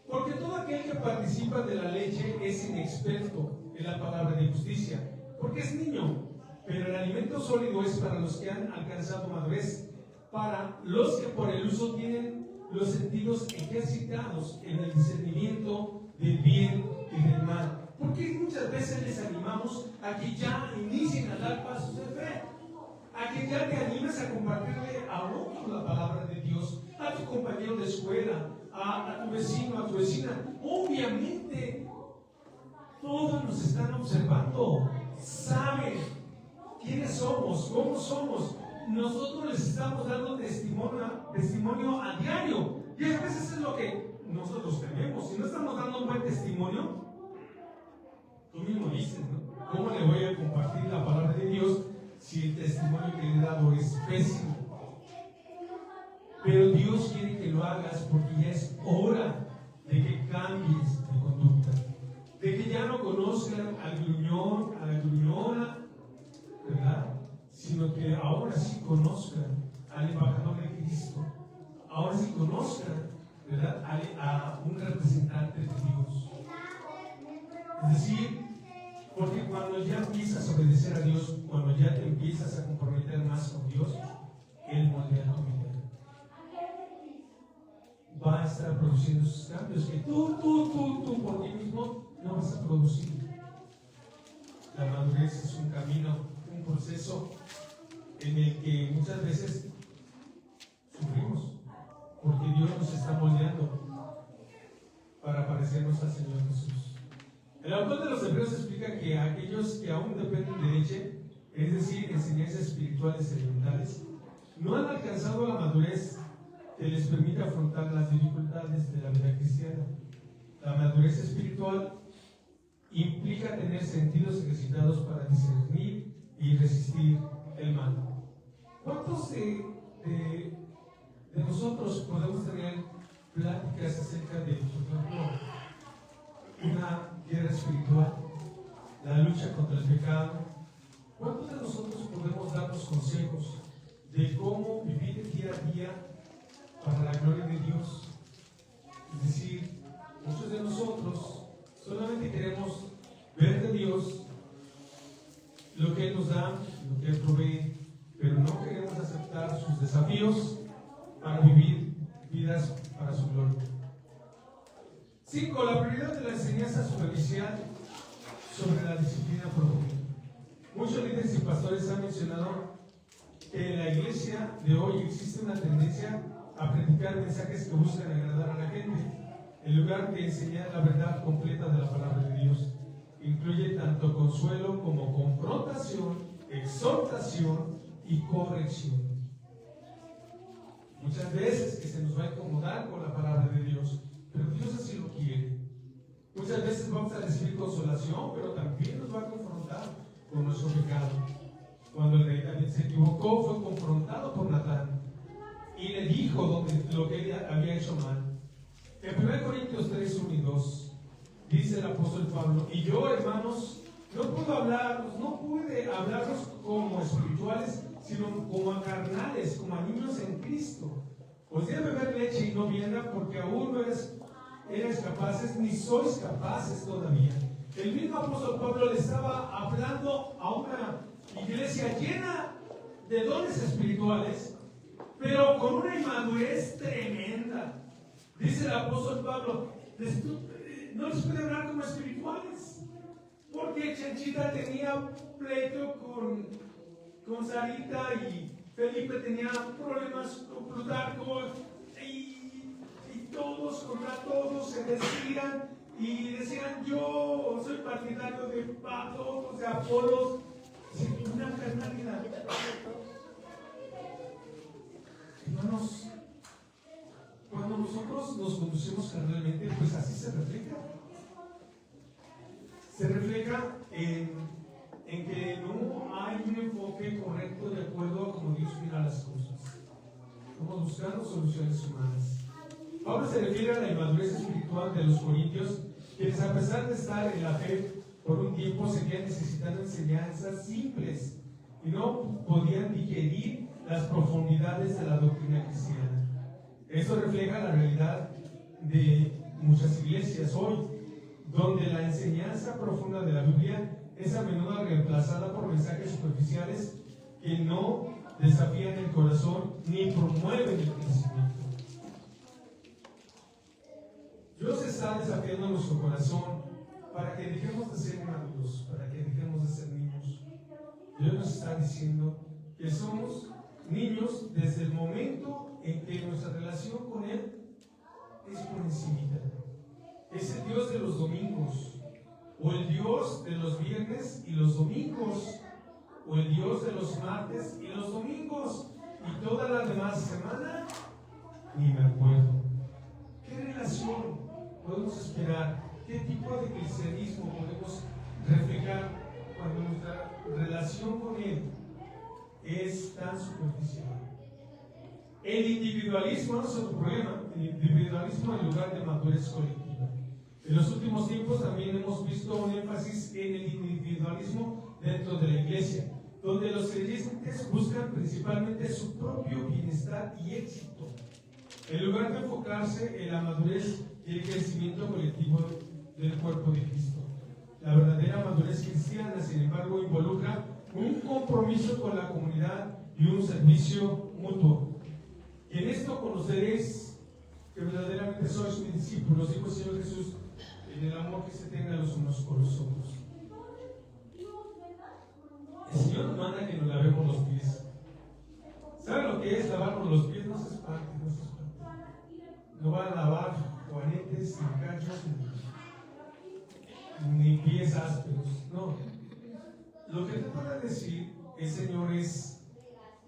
porque todo aquel que participa de la leche es inexperto en la palabra de justicia, porque es niño, pero el alimento sólido es para los que han alcanzado madurez, para los que por el uso tienen los sentidos ejercitados en el discernimiento del bien y del mal. Porque muchas veces les animamos a que ya inicien a dar pasos de fe, a que ya te animes a compartirle a otros la palabra de Dios, a tu compañero de escuela, a tu vecino, a tu vecina. Obviamente, todos nos están observando, saben quiénes somos, cómo somos. Nosotros les estamos dando testimonio a diario, y a veces es lo que nosotros tenemos. Si no estamos dando un buen testimonio, tú mismo dices, ¿no? ¿Cómo le voy a compartir la palabra de Dios si el testimonio que le he dado es pésimo? Pero Dios quiere que lo hagas, porque ya es hora de que cambies de conducta, de que ya no conozcan al gruñón, a la gruñona, ¿verdad? Sino que ahora sí conozcan al embajador de Cristo, ahora sí conozcan, ¿verdad?, a un representante de Dios. Es decir, porque cuando ya empiezas a obedecer a Dios, cuando ya te empiezas a comprometer más con Dios, Él moldea tu vida. Va a estar produciendo esos cambios que tú por ti mismo no vas a producir. La madurez es un camino, un proceso en el que muchas veces sufrimos, porque Dios nos está moldeando para parecernos al Señor Jesús. El autor de los Hebreos explica que aquellos que aún dependen de leche, es decir, enseñanzas espirituales elementales, no han alcanzado la madurez que les permite afrontar las dificultades de la vida cristiana. La madurez espiritual implica tener sentidos ejercitados para discernir y resistir el mal. ¿Cuántos de nosotros podemos tener pláticas acerca de, por ejemplo, una guerra espiritual, la lucha contra el pecado? ¿Cuántos de nosotros podemos darnos consejos de cómo vivir el día a día para la gloria de Dios? Es decir, muchos de nosotros solamente queremos ver de Dios lo que Él nos da, lo que Él provee, aceptar sus desafíos para vivir vidas para su gloria. 5. La prioridad de la enseñanza superficial sobre la disciplina profunda. Muchos líderes y pastores han mencionado que en la iglesia de hoy existe una tendencia a predicar mensajes que buscan agradar a la gente, en lugar de enseñar la verdad completa de la palabra de Dios. Incluye tanto consuelo como confrontación, exhortación y corrección. Muchas veces que se nos va a incomodar con la palabra de Dios, pero Dios así lo quiere. Muchas veces vamos a recibir consolación, pero también nos va a confrontar con nuestro pecado. Cuando el rey David se equivocó, fue confrontado por Natán y le dijo lo que él había hecho mal. En 1 Corintios 3, 1 y 2 dice el apóstol Pablo: y yo, hermanos, no pude hablarlos como espirituales, sino como a carnales, como a niños en Cristo. Os di a beber leche y no vianda, porque aún no eres capaces, ni sois capaces todavía. El mismo apóstol Pablo le estaba hablando a una iglesia llena de dones espirituales, pero con una inmadurez tremenda. Dice el apóstol Pablo: no les puede hablar como espirituales, porque Chanchita tenía pleito con Sarita, y Felipe tenía problemas con Plutarco, y todos contra todos se decían, y decían: yo soy partidario de Patos, de Apolos. Una carnalidad. Hermanos, cuando nosotros nos conducimos carnalmente, pues así se refleja. Se refleja en que no hay un enfoque correcto de acuerdo a cómo Dios mira las cosas. Estamos buscando soluciones humanas. Pablo se refiere a la inmadurez espiritual de los corintios, quienes, a pesar de estar en la fe por un tiempo, seguían necesitando enseñanzas simples y no podían digerir las profundidades de la doctrina cristiana. Esto refleja la realidad de muchas iglesias hoy, donde la enseñanza profunda de la Biblia es a menudo reemplazada por mensajes superficiales que no desafían el corazón ni promueven el crecimiento. Dios está desafiando nuestro corazón para que dejemos de ser inmaduros, para que dejemos de ser niños. Dios nos está diciendo que somos niños desde el momento en que nuestra relación con Él es por encimita. Es el Dios de los domingos, o el Dios de los viernes y los domingos, o el Dios de los martes y los domingos, y toda la demás semana ni me acuerdo. ¿Qué relación podemos esperar? ¿Qué tipo de cristianismo podemos reflejar cuando nuestra relación con Él es tan superficial? El individualismo no es otro problema, el individualismo en lugar de madurez colectiva. En los últimos tiempos también hemos visto un énfasis en el individualismo dentro de la iglesia, donde los creyentes buscan principalmente su propio bienestar y éxito, en lugar de enfocarse en la madurez y el crecimiento colectivo del cuerpo de Cristo. La verdadera madurez cristiana, sin embargo, involucra un compromiso con la comunidad y un servicio mutuo. Y en esto conoceréis que verdaderamente sois mis discípulos, dijo el Señor Jesús, en el amor que se tengan los unos con los otros. El Señor nos manda que nos lavemos los pies. ¿Saben lo que es lavarnos los pies? No se espante, no se espante. No van a lavar juanetes, ni cachos, ni pies ásperos. No. Lo que te puede decir el Señor es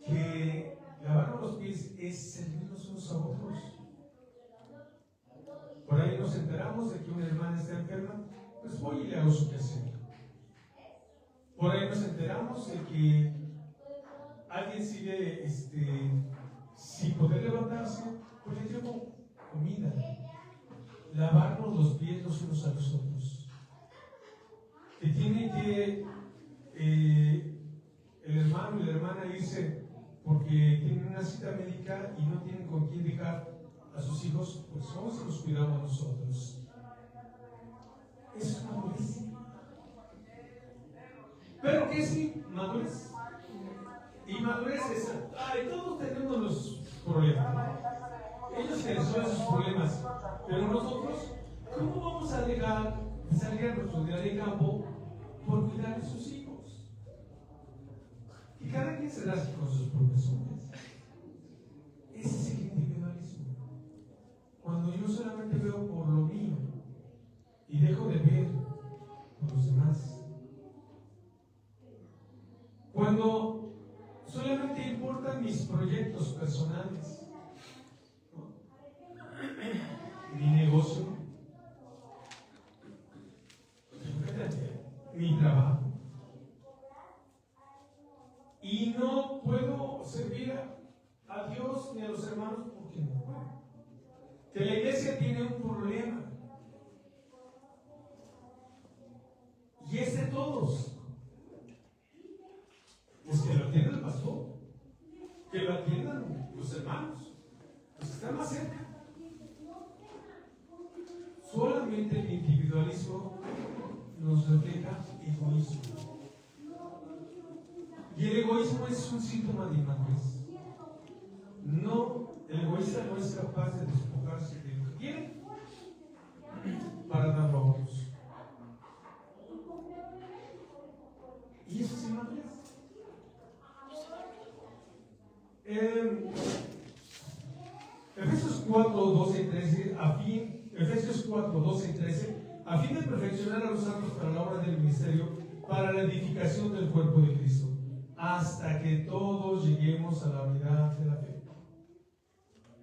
que lavarnos los pies es servirnos unos a otros. Por ahí nos enteramos de que una hermana está enferma, pues voy y le hago su quehacer. Por ahí nos enteramos de que alguien sigue sin poder levantarse, pues le llevo comida. Lavarnos los pies los unos a los otros. Que tiene que el hermano y la hermana irse porque tienen una cita médica y no tienen con quién dejar a sus hijos, pues vamos y los cuidamos nosotros. Eso es madurez. ¿Pero qué es madurez? Y madurez es, ay, todos tenemos los problemas, ¿no? Ellos tienen sus problemas, pero nosotros, ¿cómo vamos a dejar de salir a nuestro día de campo por cuidar de sus hijos? Y cada quien se da con sus propios hombres. Ese es el individualismo. Cuando yo solamente veo por lo mío y dejo de ver por los demás. Cuando solamente importan mis proyectos personales, ¿no? Mi negocio, mi trabajo, y no puedo servir a Dios ni a los hermanos porque no puedo. Que la iglesia tiene un problema, y es de todos. Pues que lo atienda el pastor, que lo atiendan los hermanos, los que están más cerca. Solamente el individualismo nos refleja egoísmo. Y el egoísmo es un síntoma de inmadurez. No, el egoísta no es capaz de despojarse de lo que tiene para darlo a otros. Y eso es inmadurez. Efesios 4, 12 y 13, Efesios 4, 12 y 13, a fin de perfeccionar a los santos para la obra del ministerio, para la edificación del cuerpo de Cristo, hasta que todos lleguemos a la unidad de la fe.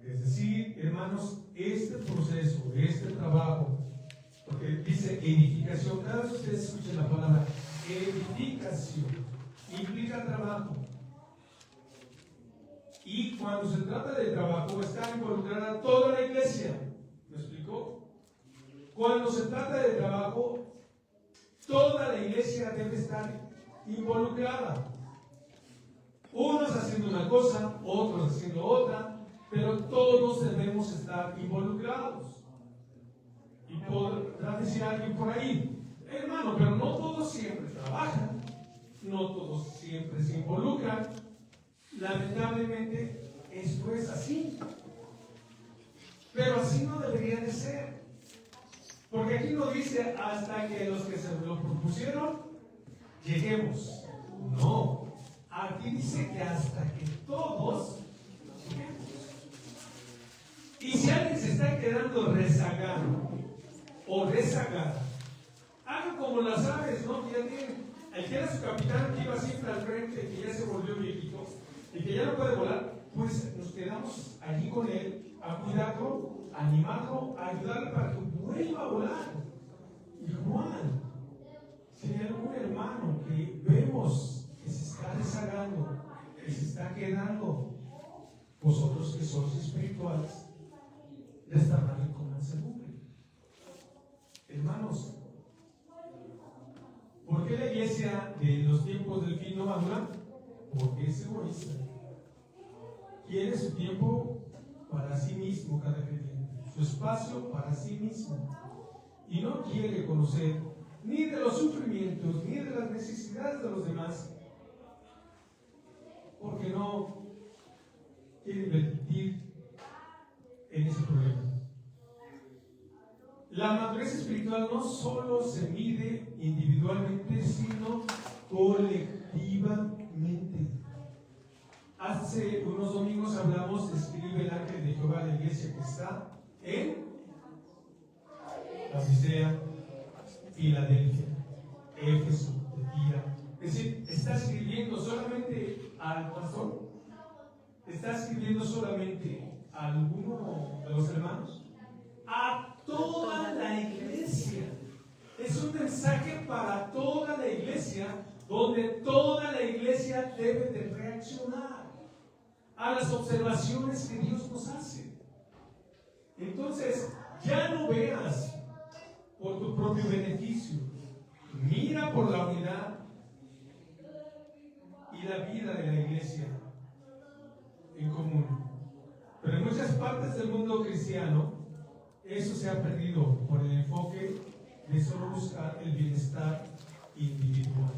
Es decir, hermanos, este proceso, este trabajo, porque dice edificación, cada vez que ustedes escuchen la palabra edificación, implica trabajo. Y cuando se trata de trabajo, está involucrada toda la iglesia. ¿Me explicó? Cuando se trata de trabajo, toda la iglesia debe estar involucrada. Unos haciendo una cosa, otros haciendo otra, pero todos debemos estar involucrados. Y podrá decir alguien por ahí, hermano, pero no todos siempre trabajan, no todos siempre se involucran. Lamentablemente, esto es así. Pero así no debería de ser. Porque aquí no dice hasta que los que se lo propusieron lleguemos. No. Aquí dice que hasta que todos lleguemos. Y si alguien se está quedando rezagado o rezagada, hagan como las aves, ¿no? Que ya tienen, el que era su capitán, que iba siempre al frente, que ya se volvió viejito y que ya no puede volar, pues nos quedamos allí con él a cuidarlo, a animarlo, a ayudarle para que vuelva a volar. Igual, si hay algún hermano que vemos que se está rezagando, que se está quedando, vosotros que sois espirituales, destarmarle con mansedumbre. Hermanos, ¿por qué la iglesia de los tiempos del fin no madura? Porque es egoísta. Quiere su tiempo para sí mismo cada creyente, su espacio para sí mismo. Y no quiere conocer ni de los sufrimientos, ni de las necesidades de los demás, porque no quiere invertir en ese problema. La madurez espiritual no solo se mide individualmente, sino colectivamente. Hace unos domingos hablamos, escribe el ángel de Jehová de la iglesia que está en Laodicea, Filadelfia, Éfeso, Tira. Es decir, está escribiendo solamente al pastor, está escribiendo solamente a alguno de los hermanos, a toda la iglesia. Es un mensaje para toda la iglesia, donde toda la iglesia debe de reaccionar a las observaciones que Dios nos hace. Entonces, ya no veas por tu propio beneficio, mira por la unidad y la vida de la iglesia en común. Pero en muchas partes del mundo cristiano, eso se ha perdido por el enfoque de solo buscar el bienestar individual.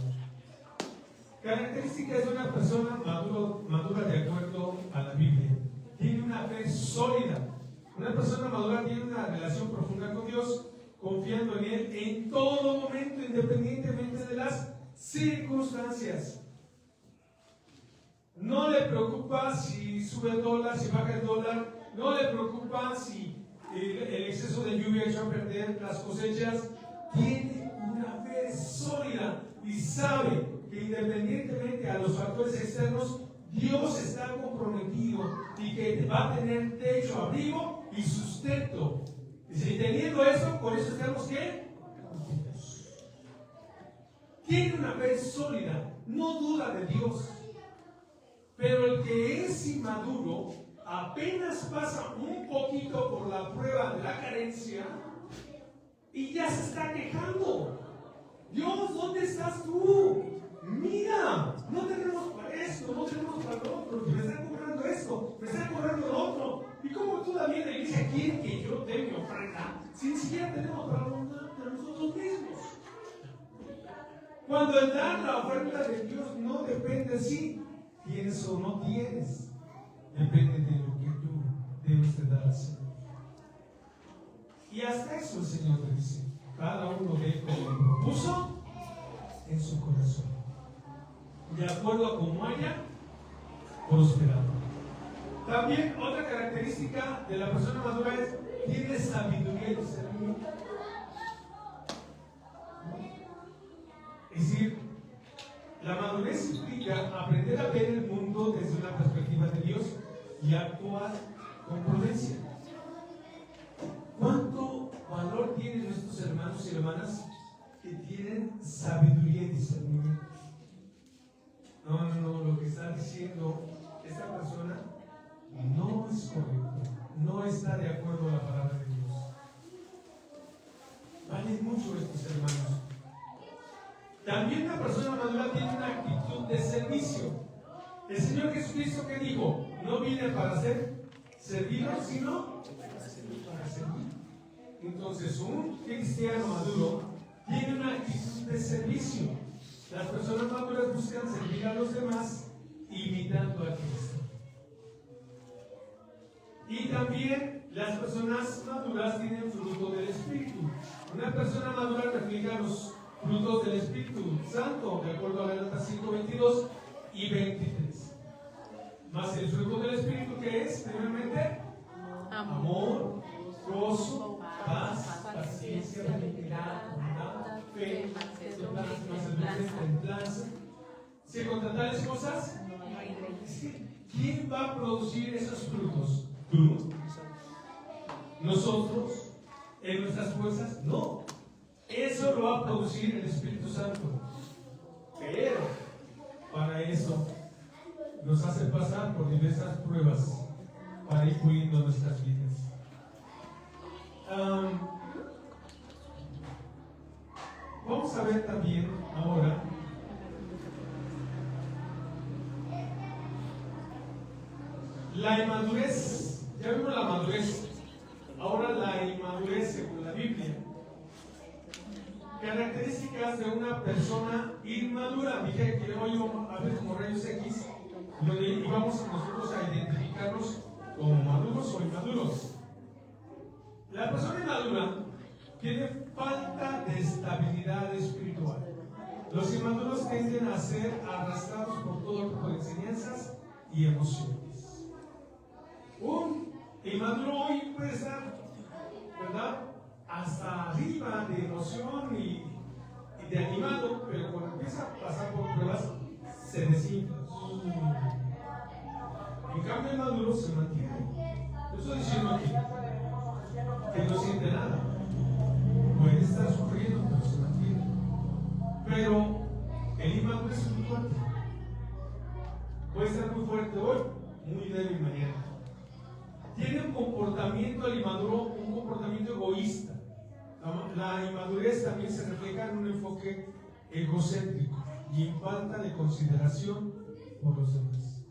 Características características de una persona madura de acuerdo a la Biblia: tiene una fe sólida. Una persona madura tiene una relación profunda con Dios, confiando en Él en todo momento, independientemente de las circunstancias. No le preocupa si sube el dólar, si baja el dólar. No le preocupa si el exceso de lluvia echó a perder las cosechas. Tiene una fe sólida y sabe que independientemente a los factores externos, Dios está comprometido y que va a tener techo, abrigo y sustento. Y si teniendo eso, con eso estamos ¿qué? Tiene una fe sólida, no duda de Dios. Pero el que es inmaduro apenas pasa un poquito por la prueba de la carencia y ya se está quejando. Dios, ¿dónde estás tú? Mira, no tenemos para esto, no tenemos para lo otro, me están cobrando esto, me están cobrando lo otro. ¿Y cómo todavía la iglesia quiere que yo dé mi ofrenda si ni siquiera tenemos para nosotros mismos? Cuando el dar la oferta de Dios no depende de si tienes o no tienes, depende de lo que tú debes de dar al Señor. Y hasta eso el Señor te dice: cada uno ve como propuso en su corazón, de acuerdo a cómo haya prosperado. También otra característica de la persona madura es: tiene sabiduría y discernimiento. Es decir, la madurez implica aprender a ver el mundo desde una perspectiva de Dios y actuar con prudencia. ¿Cuánto valor tienen nuestros hermanos y hermanas que tienen sabiduría y discernimiento? No, lo que está diciendo esta persona no es correcto, no está de acuerdo a la palabra de Dios. Valen mucho estos hermanos. También la persona madura tiene una actitud de servicio. El Señor Jesucristo, ¿qué dijo? No vine para ser servido, sino para servir. Entonces, un cristiano maduro tiene una actitud de servicio. Las personas maduras buscan servir a los demás imitando a Cristo. Y también las personas maduras tienen fruto del Espíritu. Una persona madura refleja los frutos del Espíritu Santo, de acuerdo a Gálatas 5:22 y 23. Más el fruto del Espíritu, que es, primeramente, amor, gozo, paz, paciencia, benignidad, bondad, fe, templanza. Si contra tales cosas, ¿quién va a producir esos frutos? ¿Tú? ¿Nosotros? ¿En nuestras fuerzas? No. Eso lo va a producir el Espíritu Santo. Pero para eso nos hace pasar por diversas pruebas para ir puliendo nuestras vidas. Vamos a ver también ahora la inmadurez. Ya vimos la madurez. Ahora la inmadurez según la Biblia. Características de una persona inmadura. Dije que hoy vamos a ver como rayos X, donde íbamos nosotros a identificarnos como maduros o inmaduros. La persona inmadura tiene falta de estabilidad espiritual. Los inmaduros tienden a ser arrastrados por todo tipo de enseñanzas y emociones. Un inmaduro hoy puede estar, ¿verdad?, hasta arriba de emoción y de animado, pero cuando empieza a pasar por pruebas se desinfla. En cambio el maduro se mantiene. Yo estoy diciendo aquí que no siente nada, puede estar sufriendo, pero se mantiene. Pero el inmaduro es muy fuerte, puede estar muy fuerte hoy, muy débil mañana. Tiene un comportamiento, el inmaduro, un comportamiento egoísta. La inmadurez también se refleja en un enfoque egocéntrico y en falta de consideración por los demás.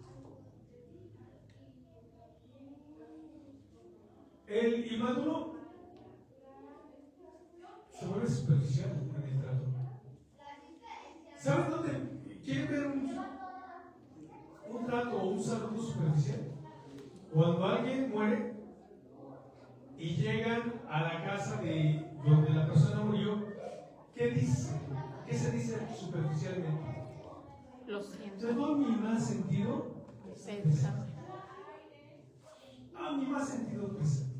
El inmaduro se vuelve superficial en el trato. ¿Sabes dónde? ¿Quieren ver un saludo superficial. Cuando alguien muere y llegan a la casa de donde la persona murió, ¿qué dice? ¿Qué se dice superficialmente? Lo siento. ¿Te doy mi más sentido? Pésame. Mi más sentido pésame.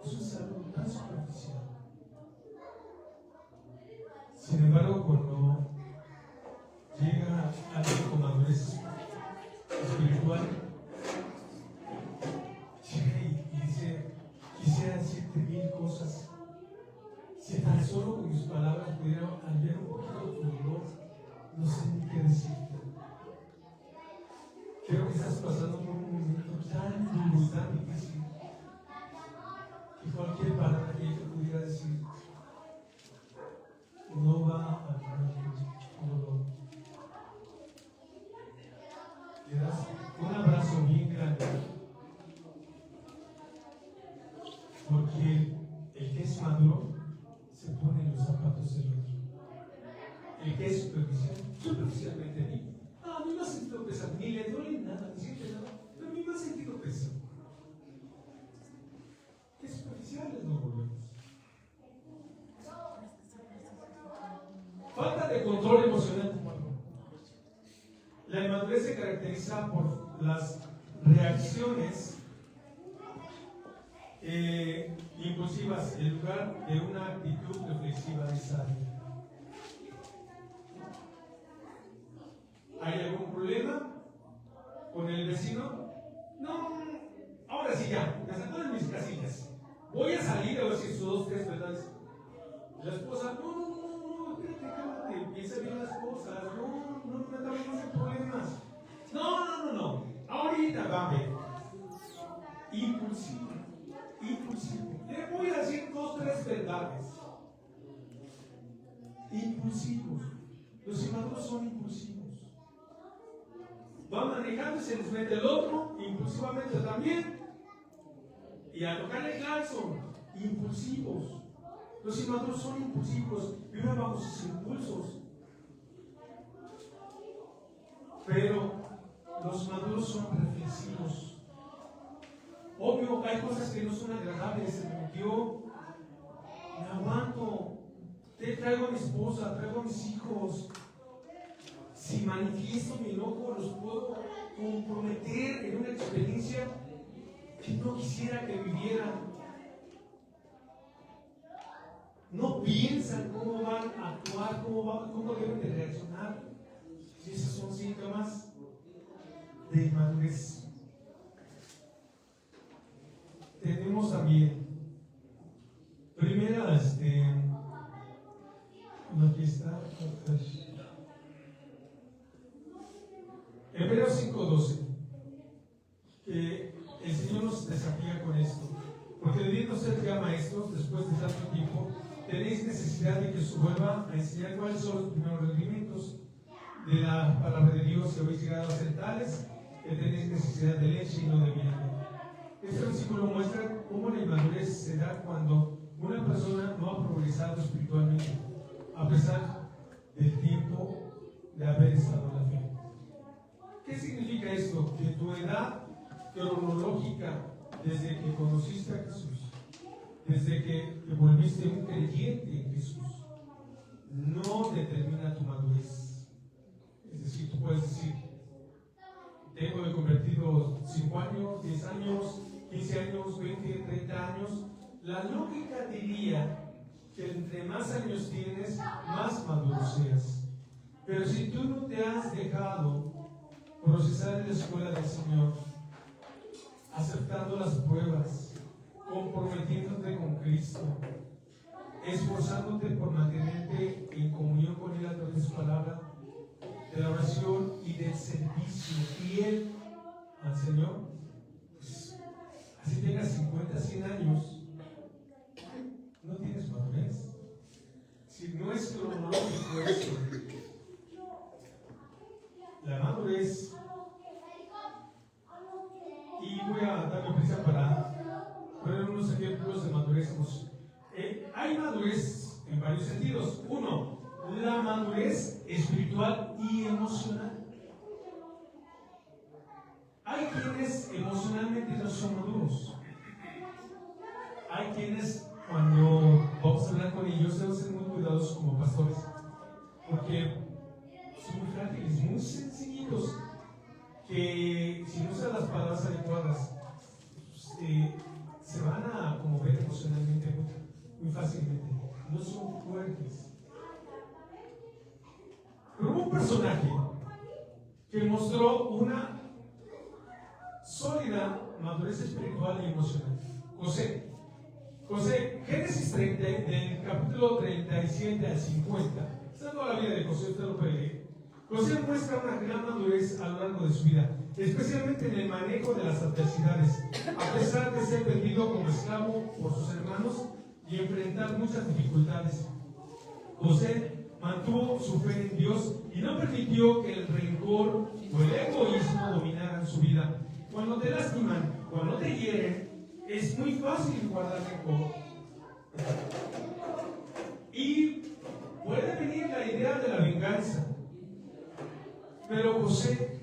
Es un saludo tan superficial. Sin embargo, cuando llega alguien con madurez espiritual, llega y dice: quisiera decirte 1000 cosas. Si tan solo con mis palabras pudiera aliviar un poquito tu dolor, no sé ni qué decirte. Creo que estás pasando por un momento tan duro y tan difícil que cualquier palabra que yo pudiera decir no va a aliviar tu dolor. Le das un abrazo bien grande, porque el que es maduro se pone en los zapatos del otro. El que es superficialmente vivo. A mí me ha sentido pesado, ni le duele nada, ni siente nada, pero a mí me ha sentido pesado. ¿Qué superficiales nos volvemos? Falta de control emocional. La inmadurez se caracteriza por las reacciones impulsivas en lugar de una actitud reflexiva y sabia. ¿Hay algún problema con el vecino? No, ahora sí ya, me sacó de mis casillas. Voy a salir a ver si sus 2, 3 verdades. La esposa, no, espérate, cálmate, piensa bien las cosas, no metamos en problemas. No, ahorita va a ver. Impulsivo. Le voy a decir 2, 3 verdades. Impulsivos. Los inmaduros son impulsivos. Va manejando y se les mete el otro, impulsivamente también, y a tocarle calzón, impulsivos. Los inmaduros son impulsivos, viven bajo sus impulsos. Pero los maduros son reflexivos. Obvio, hay cosas que no son agradables. Se me metió, me aguanto, traigo a mi esposa, traigo a mis hijos. Si manifiesto mi enojo, los puedo comprometer en una experiencia que no quisiera que vivieran. No piensan cómo van a actuar, cómo deben de reaccionar. Y esos son síntomas de inmadurez. Tenemos también, primera, aquí está. Hebreos 5:12, que el Señor nos desafía con esto, porque debiendo ser ya maestros después de tanto tiempo, tenéis necesidad de que os vuelva a enseñar cuáles son los primeros requerimientos de la palabra de Dios, y habéis llegado a ser tales que tenéis necesidad de leche y no de miel. Este versículo muestra cómo la inmadurez se da cuando una persona no ha progresado espiritualmente, a pesar del tiempo de haber estado en la fe. ¿Qué significa esto? Que tu edad cronológica, desde que conociste a Jesús, desde que te volviste un creyente en Jesús, no determina tu madurez. Es decir, tú puedes decir: tengo de convertido 5 años, 10 años, 15 años, 20, 30 años. La lógica diría que entre más años tienes, más maduro seas. Pero si tú no te has dejado procesar en la escuela del Señor, aceptando las pruebas, comprometiéndote con Cristo, esforzándote por mantenerte en comunión con Él a través de su palabra, de la oración y del servicio fiel al Señor, pues, así tengas 50, 100 años, no tienes madurez. Si no es cronológico eso, la madurez. Y voy a darme prisa para poner unos ejemplos de madurez. Hay madurez en varios sentidos. Uno, la madurez espiritual y emocional. quienes emocionalmente no son maduros. Hay quienes, cuando vamos a hablar con ellos, debemos ser muy cuidadosos como pastores, porque son muy frágiles, muy sencillitos, que si no usan las palabras adecuadas, se van a conmover emocionalmente muy fácilmente. No son fuertes. Pero hubo un personaje que mostró una sólida madurez espiritual y emocional. José, Génesis 30, del capítulo 37 al 50. Esta es toda la vida de José, usted lo puede leer. José muestra una gran madurez a lo largo de su vida, especialmente en el manejo de las adversidades, a pesar de ser vendido como esclavo por sus hermanos y enfrentar muchas dificultades. José mantuvo su fe en Dios y no permitió que el rencor o el egoísmo dominaran su vida. Cuando te lastiman, cuando te hieren, es muy fácil guardar rencor. Y puede venir la idea de la venganza. Pero José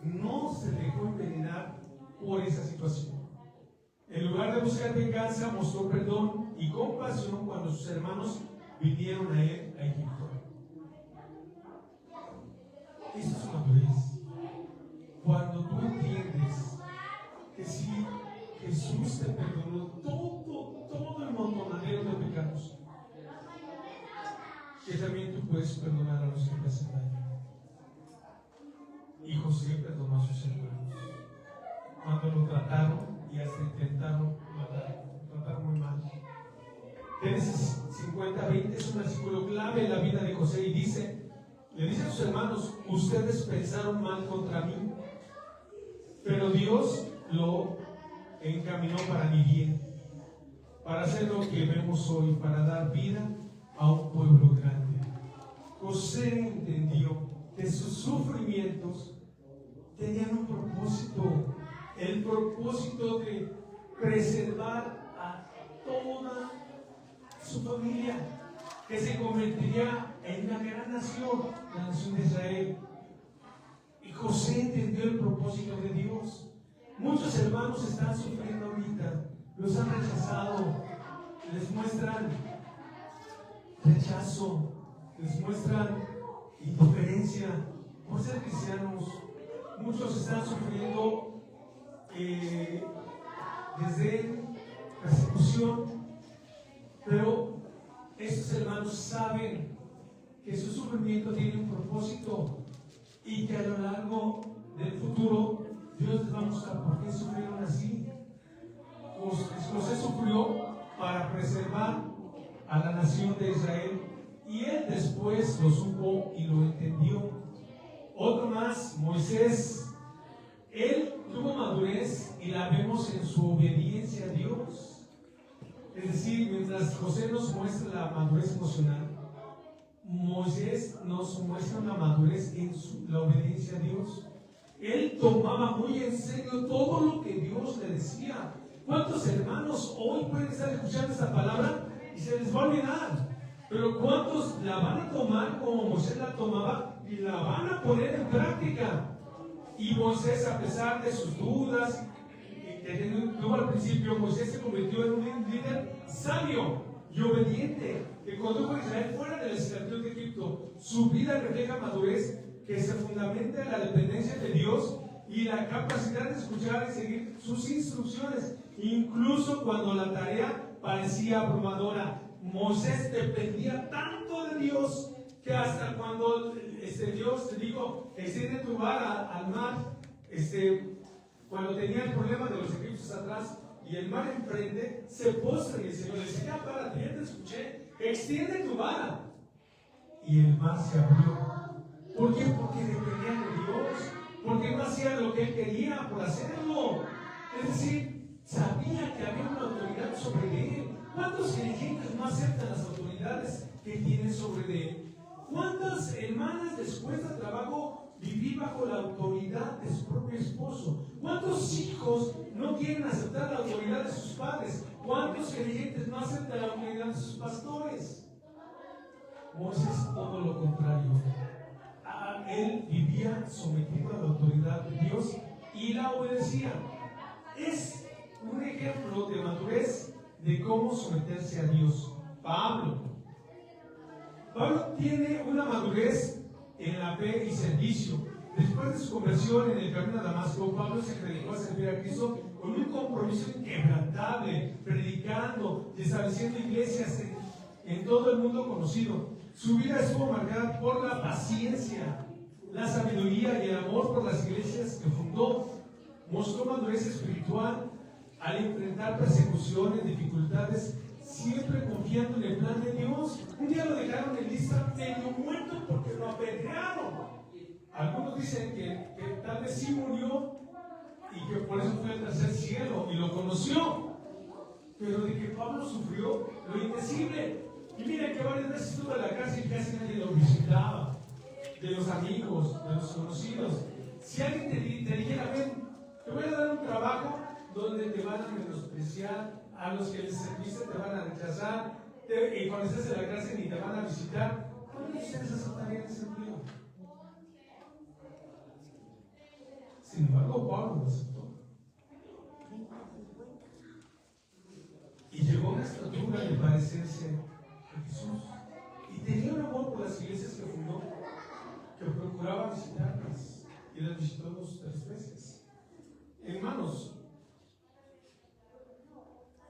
no se dejó envenenar por esa situación. En lugar de buscar venganza, mostró perdón y compasión cuando sus hermanos vinieron a él a Egipto. Eso es madurez. Cuando tú entiendes que si Jesús te perdonó todo el montonadero de pecados, que también tú puedes perdonar a los que te hacen daño. Y José perdonó a sus hermanos cuando lo trataron y hasta intentaron matar, lo trataron muy mal. Génesis 50:20 es un versículo clave en la vida de José y le dice a sus hermanos: ustedes pensaron mal contra mí, pero Dios lo encaminó para mi bien, para hacer lo que vemos hoy, para dar vida a un pueblo grande. José entendió que sus sufrimientos tenían un propósito, el propósito de preservar a toda su familia, que se convertiría en una gran nación, la nación de Israel. Y José entendió el propósito de Dios. Muchos hermanos están sufriendo ahorita, los han rechazado, les muestran rechazo, les muestran indiferencia por ser cristianos. Muchos están sufriendo desde persecución, pero estos hermanos saben que su sufrimiento tiene un propósito y que a lo largo del futuro Dios les va a mostrar por qué sufrieron así. José sufrió para preservar a la nación de Israel y él después lo supo y lo entendió. Otro más, Moisés, él tuvo madurez y la vemos en su obediencia a Dios. Es decir, mientras José nos muestra la madurez emocional, Moisés nos muestra una madurez en la obediencia a Dios. Él tomaba muy en serio todo lo que Dios le decía. ¿Cuántos hermanos hoy pueden estar escuchando esta palabra y se les va a olvidar? Pero ¿cuántos la van a tomar como Moisés la tomaba y la van a poner en práctica? Y Moisés, a pesar de sus dudas que tuvo al principio, Moisés se convirtió en un líder sabio y obediente que condujo a Israel fuera de la esclavitud de Egipto. Su vida refleja madurez que se fundamenta en la dependencia de Dios y la capacidad de escuchar y seguir sus instrucciones, incluso cuando la tarea parecía abrumadora. Moisés dependía tanto de Dios que hasta cuando Dios le dijo: extiende tu vara al mar, cuando tenía el problema de los egipcios atrás y el mar enfrente, se postra y el Señor le dice: ya párate, ya te escuché, extiende tu vara. Y el mar se abrió. ¿Por qué? Porque dependía de Dios, porque no hacía lo que él quería por hacerlo. Es decir, sabía que había una autoridad sobre él. ¿Cuántos creyentes no aceptan las autoridades que tienen sobre él? ¿Cuántas hermanas les cuesta trabajo vivir bajo la autoridad de su propio esposo? ¿Cuántos hijos no quieren aceptar la autoridad de sus padres? ¿Cuántos creyentes no aceptan la autoridad de sus pastores? Moisés todo lo contrario. Él vivía sometido a la autoridad de Dios y la obedecían. Es un ejemplo de madurez de cómo someterse a Dios. Pablo tiene una madurez en la fe y servicio. Después de su conversión en el camino a Damasco, Pablo se dedicó a servir a Cristo con un compromiso inquebrantable, predicando y estableciendo iglesias en todo el mundo conocido. Su vida estuvo marcada por la paciencia, la sabiduría y el amor por las iglesias que fundó. Mostró madurez espiritual al enfrentar persecuciones, dificultades, siempre confiando en el plan de Dios. Un día lo dejaron en lista medio muerto porque lo apedrearon. Algunos dicen que tal vez sí murió y que por eso fue al tercer cielo y lo conoció. Pero de que Pablo sufrió lo indecible. Y mira que varias veces estuvo en la cárcel y casi nadie lo visitaba. De los amigos, de los conocidos. Si alguien te dijera, ven, te voy a dar un trabajo donde te van a menospreciar, a los que les serviste te van a rechazar, y cuando estés en la cárcel ni te van a visitar, ¿cuándo ustedes aceptarían ese empleo? Sin embargo, Pablo lo aceptó. Y llegó a una estatura de parecerse a Jesús. Y tenía un amor por las iglesias que fundó, que procuraba visitarlas, y las visitó 2 o 3 veces. Hermanos,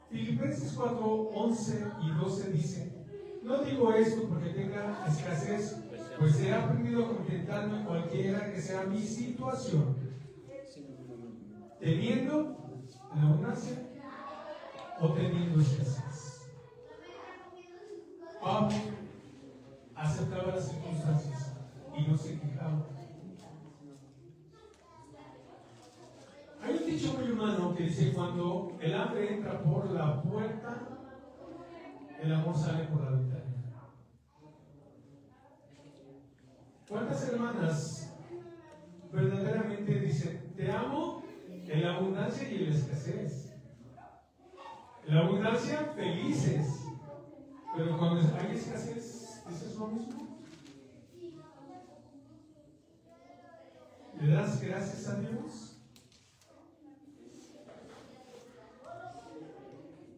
Filipenses 4, 11 y 12 dice: no digo esto porque tenga escasez, pues he aprendido a contentarme en cualquiera que sea mi situación, teniendo la abundancia o teniendo escasez. Pablo aceptaba las circunstancias y no se quejaba. Hay un dicho muy humano que dice: cuando el hambre entra por la puerta, el amor sale por la ventana. ¿Cuántas hermanas verdaderamente dicen te amo en la abundancia y en la escasez? En la abundancia, felices, pero cuando hay escasez, ¿dices lo mismo? ¿Le das gracias a Dios?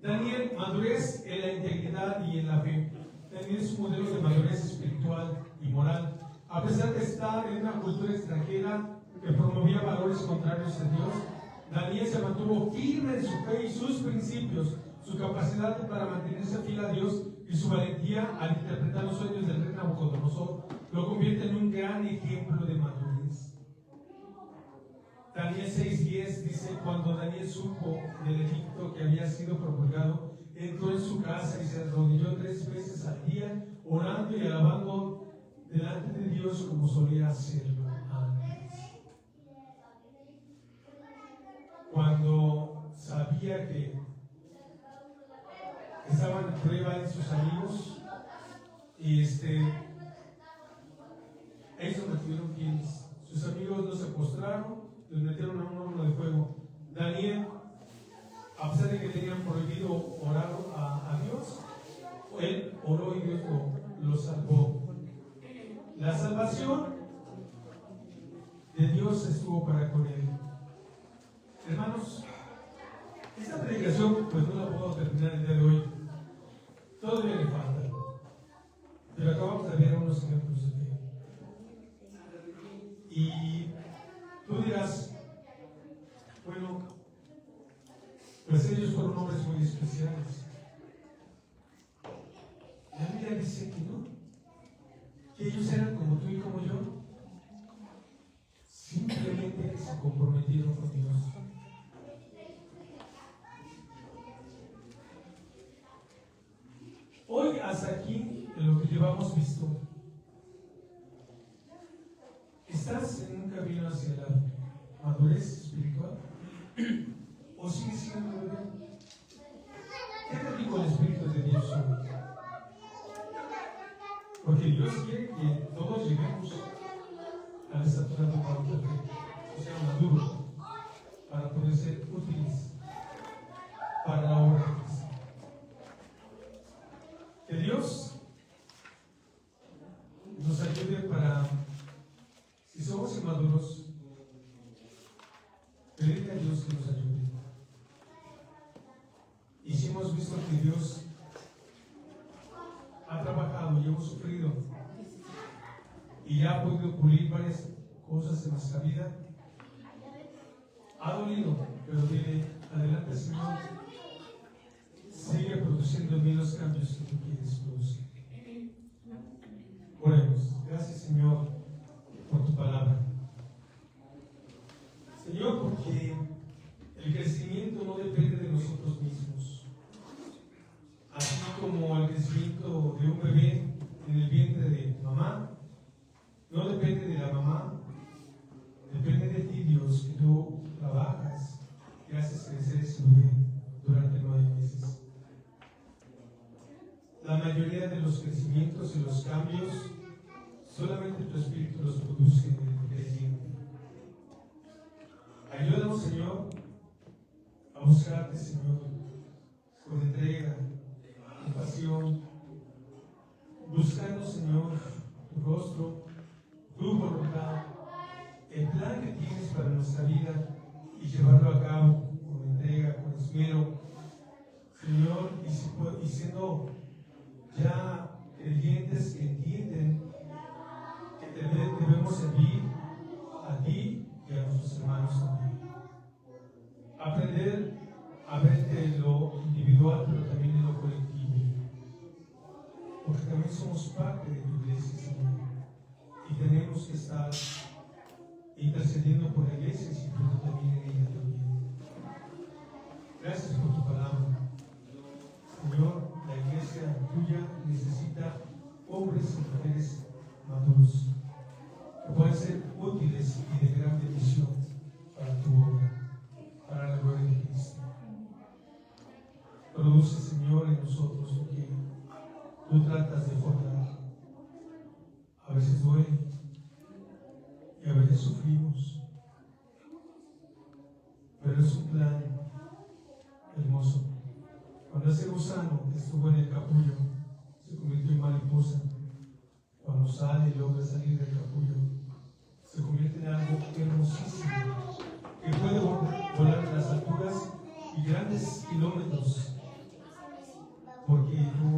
Daniel, madurez en la integridad y en la fe. Daniel es un modelo de madurez espiritual y moral. A pesar de estar en una cultura extranjera que promovía valores contrarios a Dios, Daniel se mantuvo firme en su fe y sus principios. Su capacidad para mantenerse fiel a Dios y su valentía al interpretar los sueños del rey Nabucodonosor lo convierte en un gran ejemplo de madurez. Daniel 6:10 dice: cuando Daniel supo del edicto que había sido promulgado, entró en su casa y se arrodilló 3 veces al día, orando y alabando delante de Dios como solía hacerlo antes. Cuando sabía que estaban en prueba en sus amigos, y ellos mantuvieron fieles. Sus amigos no se postraron, los metieron a un horno de fuego. Daniel, a pesar de que tenían prohibido orar a Dios, él oró y Dios lo salvó. La salvación de Dios estuvo para con él. Hermanos, esta predicación pues no la puedo terminar el día de hoy. Todavía le falta, pero acabamos de ver unos ejemplos de fe. Y tú dirás, bueno, pues ellos fueron hombres muy especiales. La Biblia dice que no, que ellos eran como tú y como yo, simplemente se comprometieron con Dios. Hoy hasta aquí, en lo que llevamos visto, ¿estás en un camino hacia la madurez espiritual? ¿O sigues siendo bebé? ¿Qué te dijo el Espíritu de Dios hoy? Porque Dios quiere que todos lleguemos a la estatura de Pablo, o sea, maduros, para poder ser útiles para la obra de Cristo. Que Dios nos ayude para, si somos inmaduros, visto que Dios ha trabajado y hemos sufrido y ya ha podido pulir varias cosas en nuestra vida. Ha dolido, pero dile, adelante Señor, sigue produciendo en mí los cambios que tú quieres producir. Oremos. Gracias Señor por tu palabra. Señor, porque el crecimiento no depende de nosotros mismos. Así como el crecimiento de un bebé en el vientre de mamá no depende de la mamá, depende de ti, Dios, que tú trabajas y haces crecer ese bebé durante 9 meses. La mayoría de los crecimientos y los cambios, solamente tu Espíritu los produce en el creyente. Ayúdanos, Señor, a buscarte, Señor, con entrega, con pasión, buscando, Señor, tu rostro, tu voluntad, el plan que tienes para nuestra vida y llevarlo a cabo con entrega, con esmero, Señor, y siendo ya creyentes que entienden que debemos servir a ti y a nuestros hermanos también. Aprender a verte en lo individual, pero también en lo colectivo, porque también somos parte de tu iglesia, Señor, y tenemos que estar intercediendo por la iglesia y sirviendo también en ella también. Gracias por tu palabra. Señor, la iglesia tuya necesita hombres y mujeres maduros que puedan ser útiles y de gran bendición para tu obra, para la gloria de Cristo. Produce, Señor, en nosotros lo que tú tratas de formar. A veces duele y a veces sufrimos, pero es un plan hermoso. Cuando ese gusano estuvo en el capullo, se convirtió en mariposa. Cuando sale y logra salir del capullo, se convierte en algo hermosísimo, que puede volar a las alturas y grandes kilómetros, porque tú